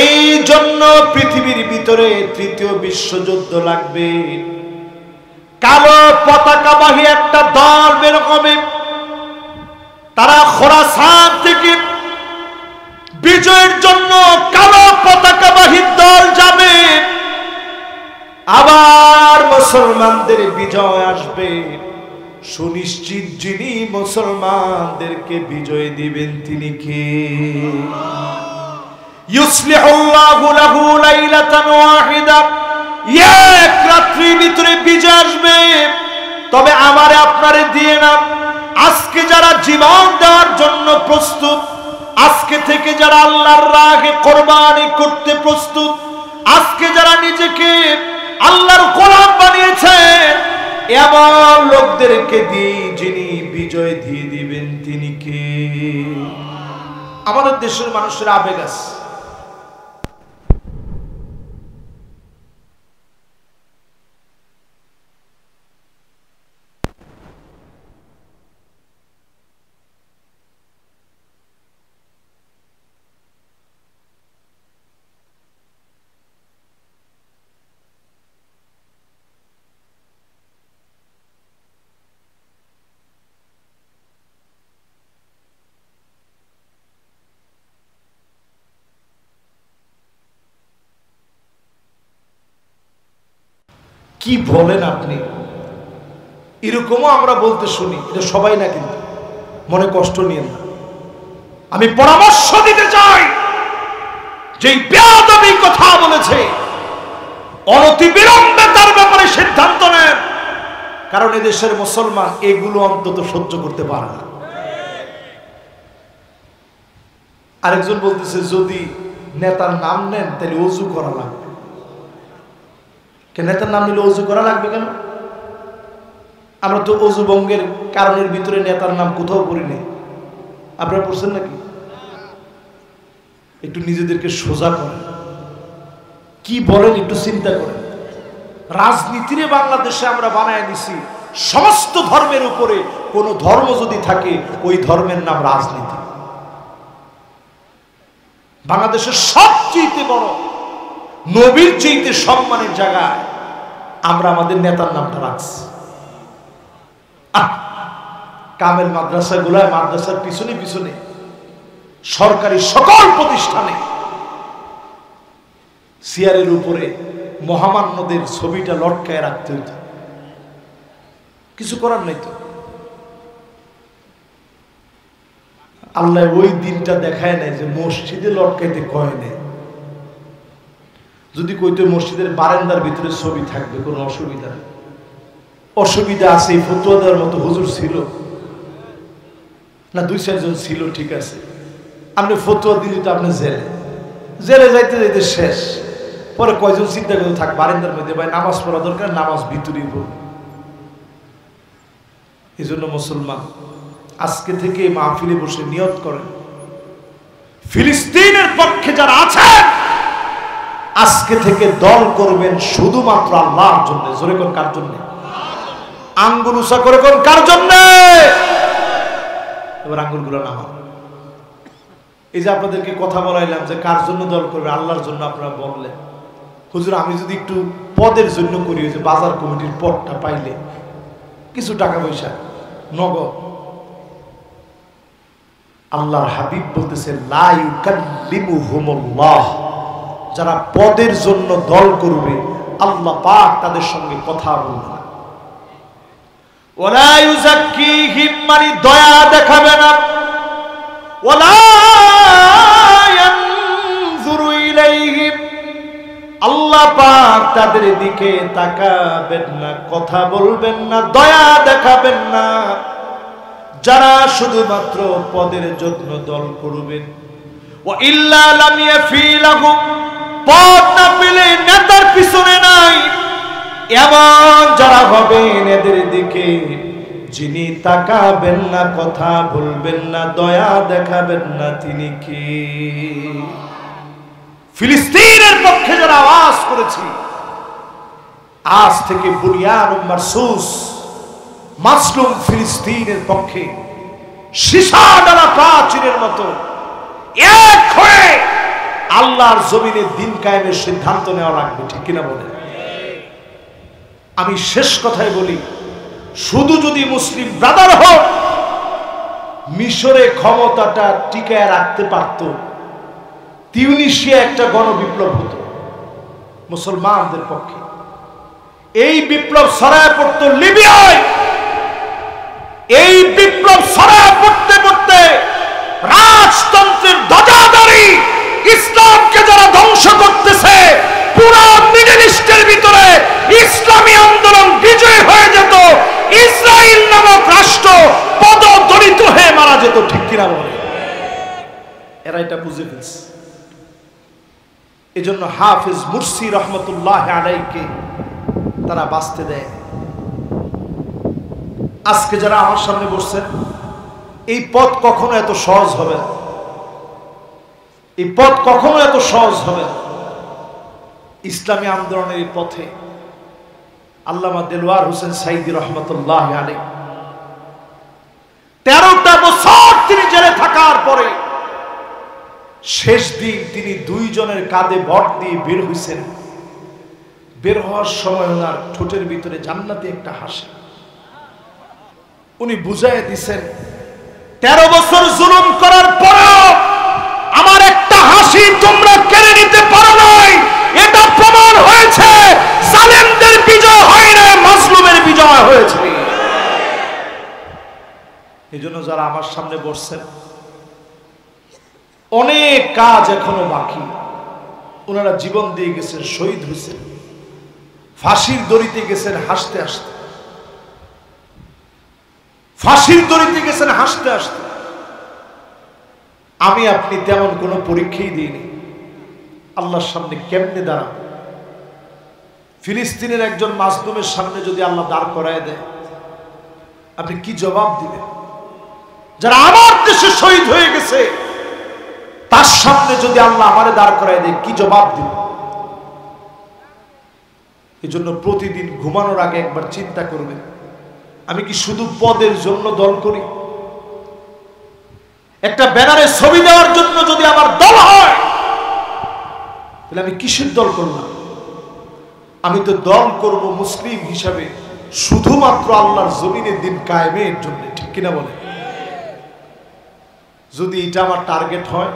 এই জন্য পৃথিবীর ভিতরে তৃতীয় বিশ্বযুদ্ধ লাগবে। কালো পতাকাবাহী একটা দল বের হবে, তারা খোরাসান থেকে বিজয়ের জন্য কালো পতাকাবাহী দল যাবে, আবার মুসলমানদের বিজয় আসবে। সুনিশ্চিত যিনি মুসলমানদেরকে বিজয় দিবেন তিনি কে? ইউসলিহুল্লাহু লাহু লাইলাতান ওয়াহিদা, এক রাত্রির ভিতরে বিজয় আসবে। তবে আমারে আপনারে দিয়ে না, আজকে যারা জীবন দেওয়ার জন্য প্রস্তুত, আজকে থেকে যারা আল্লাহর রাহে কোরবানি করতে প্রস্তুত, আজকে যারা নিজেকে আল্লাহর গোলাম বানিয়েছেন, এমন লোকদেরকে দিয়ে যিনি বিজয় দিয়ে দিবেন তিনি কে? আমাদের দেশের মানুষের আবেগ আছে। কি বলেন আপনি? এরকমও আমরা বলতে শুনি, এটা সবাই না, কিন্তু মনে কষ্ট নিয়েন না। আমি পরামর্শ দিতে চাই, যে বেয়াদবি কথা বলেছে অনতিবিলম্বে তার ব্যাপারে সিদ্ধান্ত নেন, কারণ এদেশের মুসলমান এগুলো অন্তত সহ্য করতে পারে না। আরেকজন বলতেছে যদি নেতার নাম নেন তাহলে ওযু করা লাগবে। নেতার নাম নিলে ওযু করা লাগবে কেন? আমরা তো ওযু ভঙ্গের কারণের ভিতরে নেতার নাম কোথাও পড়ি নেই। আপনারা পড়ছেন নাকি? একটু নিজেদেরকে সোজা করেন, কি বলেন একটু চিন্তা করেন। রাজনীতিরে বাংলাদেশে আমরা বানায় দিছি সমস্ত ধর্মের উপরে কোন ধর্ম যদি থাকে ওই ধর্মের নাম রাজনীতি। বাংলাদেশের সবচেয়ে বড় নবীর চেয়ে সম্মানের জায়গায় আমরা আমাদের নেতার নামটা রাখছি। কামেল মাদ্রাসাগুলায়, মাদ্রাসার পিছনে পিছনে সরকারি সকল প্রতিষ্ঠানে চেয়ারের উপরে মহামান্যদের ছবিটা লটকায় রাখতে হইত। কিছু করার নাই তো। আল্লাহ ওই দিনটা দেখায় নাই যে মসজিদে লটকাইতে কয় নেই। যদি কইতো মসজিদের বারান্দার ভিতরে ছবি থাকবে কোনো অসুবিধা নেই। অসুবিধা আছে, ফতোয়া দেওয়ার মতো হুজুর ছিল। না 2-4 জন ছিল, ঠিক আছে, আপনি ফতোয়া দিলি তো আপনি জেলে যাইতে যাইতে শেষ। পরে কয়জন চিন্তা করে থাক বারান্দার মধ্যে, ভাই নামাজ পড়া দরকার, নামাজ ভিতরেই পড়ব। এই জন্য মুসলমান আজকে থেকে মাহফিলে বসে নিয়ত করেন, ফিলিস্তিনের পক্ষে যারা আছেন আজকে থেকে দল করবেন শুধুমাত্র আল্লাহর জন্য। জোরে কোন কার জন্য? আঙ্গুল উঁচা করে কোন কার জন্য? এবার আঙ্গুলগুলো নামান। এই যে আপনাদেরকে কথা বলাইলাম যে কার জন্য দল করবে, আল্লাহর জন্য। আপনারা বললেন হুজুর আমি যদি একটু পদের জন্য করি, যে বাজার কমিটির পদটা পাইলে কিছু টাকা পয়সা নগদ। আল্লাহর হাবিব বলতেছে লা ইউকাল্লিমুহুমুল্লাহ, যারা পদের জন্য দল করবে আল্লাহ পাক তাদের সঙ্গে কথা বলবে না। ওয়ালা ইউযাক্কিহিম, মানে দয়া দেখাবে না। ওয়ালা ইয়ানজুরু ইলাইহিম, আল্লাহ পাক তাদের দিকে তাকাবেন না, কথা বলবেন না, দয়া দেখাবেন না। যারা শুধুমাত্র পদের জন্য দল করবেন, ওয়া ইল্লা লাম ইয়াফিলাহুম, পদ না পেলে নেতার পিছনে নাই, এমন যারা হবেন এদের দিকে যিনি তাকাবেন না, কথা বলবেন না, দয়া দেখাবেন না, তিনি কি? ফিলিস্তিনের পক্ষে যারা আওয়াজ করেছি, আজ থেকে বুনিয়ান মারসুস মাসলুম ফিলিস্তিনের পক্ষে সীসা ডালা প্রাচীরের মতো এক হয়ে আল্লাহর জমিনে দিন কায়েমের সিদ্ধান্ত নেওয়া লাগবে, ঠিক কিনা বলেন? আমি শেষ কথায় বলি, শুধু যদি মুসলিম ব্রাদারহুড মিশরে ক্ষমতাটা টিকায় রাখতে পারত, তিউনিসিয়া একটা গণবিপ্লব হতো মুসলমানদের পক্ষে। এই বিপ্লব ছড়ায় পড়তো লিবিয়ায়, এই বিপ্লব ছড়ায় পড়তে পড়তে রাজতন্ত্রের ধ্বজাধারী ইসলামকে যারা ধ্বংস করতেছে, পুরো মিডল ইস্টের ভিতরে ইসলামী আন্দোলন বিজয় হয়ে যেত, ইসরায়েল নামক রাষ্ট্র পদদলিত হয়ে মারা যেত, ঠিক কিনা বলে? এরা এটা বুঝে ফেলছে। এজন্য হাফিজ মুরসি রহমতুল্লাহ আলাইকে তারা বাঁচতে দেয়। আজকে যারা আমার সামনে বসছেন, এই পথ কখনো এত সহজ হবে না, এই পথ কখনো এত সহজ হবে না। ইসলামী আন্দোলনের এই পথে আল্লামা দেলওয়ার হোসেন সাইদি রহমতুল্লাহ আলাইহি 13টা বছর তিনি জেলে থাকার পরে শেষ দিন তিনি 2 জনের কাঁধে ভর দিয়ে বের হইছেন। বের হওয়ার সময় ওনার ঠোঁটের ভিতরে জান্নাতি একটা হাসি। উনি বুঝাইয়া দিছেন 13 বছর জুলুম করার পরেও আমার একটা হাসি তোমরা কেড়ে নিতে পারো নাই। এটা প্রমাণ হয়েছে জালেমদের বিজয় হয় না, মাজলুমের বিজয় হয়েছে। এজন্য যারা আমার সামনে বসছেন, অনেক কাজ এখনো বাকি। ওনারা জীবন দিয়ে গেছেন, শহীদ হয়েছেন, ফাঁসির দড়িতে গেছেন হাসতে হাসতে, ফাঁসির দড়িতে গেছেন হাসতে হাসতে। আমি আপনি তেমন কোনো পরীক্ষাই দিইনি। আল্লাহর সামনে কেমনে দাঁড়াবো? ফিলিস্তিনের একজন মাজলুমের সামনে যদি আল্লাহ দাঁড় করায় দেয়, আপনি কি জবাব দিবেন? যারা আমার দেশে শহীদ হয়ে গেছে তার সামনে যদি আল্লাহ আমারে দাঁড় করায় দেয়, কি জবাব দিব? এই জন্য প্রতিদিন ঘুমানোর আগে একবার চিন্তা করবেন, আমি কি শুধু পদের জন্য দল করি? একটা ব্যানারে ছবি দেওয়ার জন্য যদি আমার দল হয়, তাহলে আমি কিসের দল করলাম? আমি তো দল করব মুসলিম হিসাবে শুধুমাত্র আল্লাহর জমিনে দিন কায়েমের জন্য, ঠিক কিনা বলে? যদি এটা আমার টার্গেট হয়,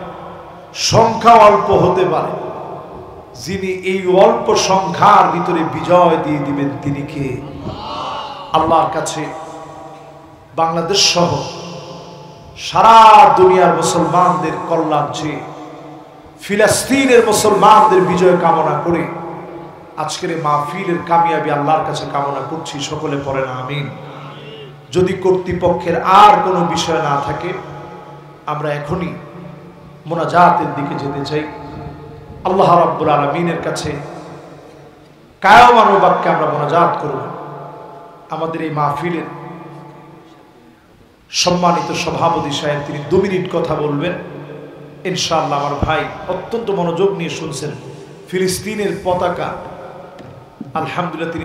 সংখ্যা অল্প হতে পারে, যিনি এই অল্প সংখ্যার ভিতরে বিজয় দিয়ে দিবেন তিনি কে? আল্লাহর কাছে বাংলাদেশ সহ সারা দুনিয়ার মুসলমানদের কল্যাণ চেয়ে ফিলিস্তিনের মুসলমানদের বিজয় কামনা করে আজকের এই মাহফিলের কামিয়াবি আল্লাহর কাছে কামনা করছি। সকলে পড়েন আমিন। যদি কর্তৃপক্ষের আর কোনো বিষয় না থাকে আমরা এখনই মোনাজাতের দিকে যেতে চাই। আল্লাহ রাব্বুল আলামিনের কাছে কায়মান বাক্যে আমরা মোনাজাত করব। আমাদের এই মাহফিলের সম্মানিত সভাপতি সাহেব তিনি 2 মিনিট কথা বলবেন ইনশাআল্লাহ। আমার ভাই অত্যন্ত মনোযোগ নিয়ে শুনছেন। ফিলিস্তিনের পতাকা আলহামদুলিল্লাহ তিনি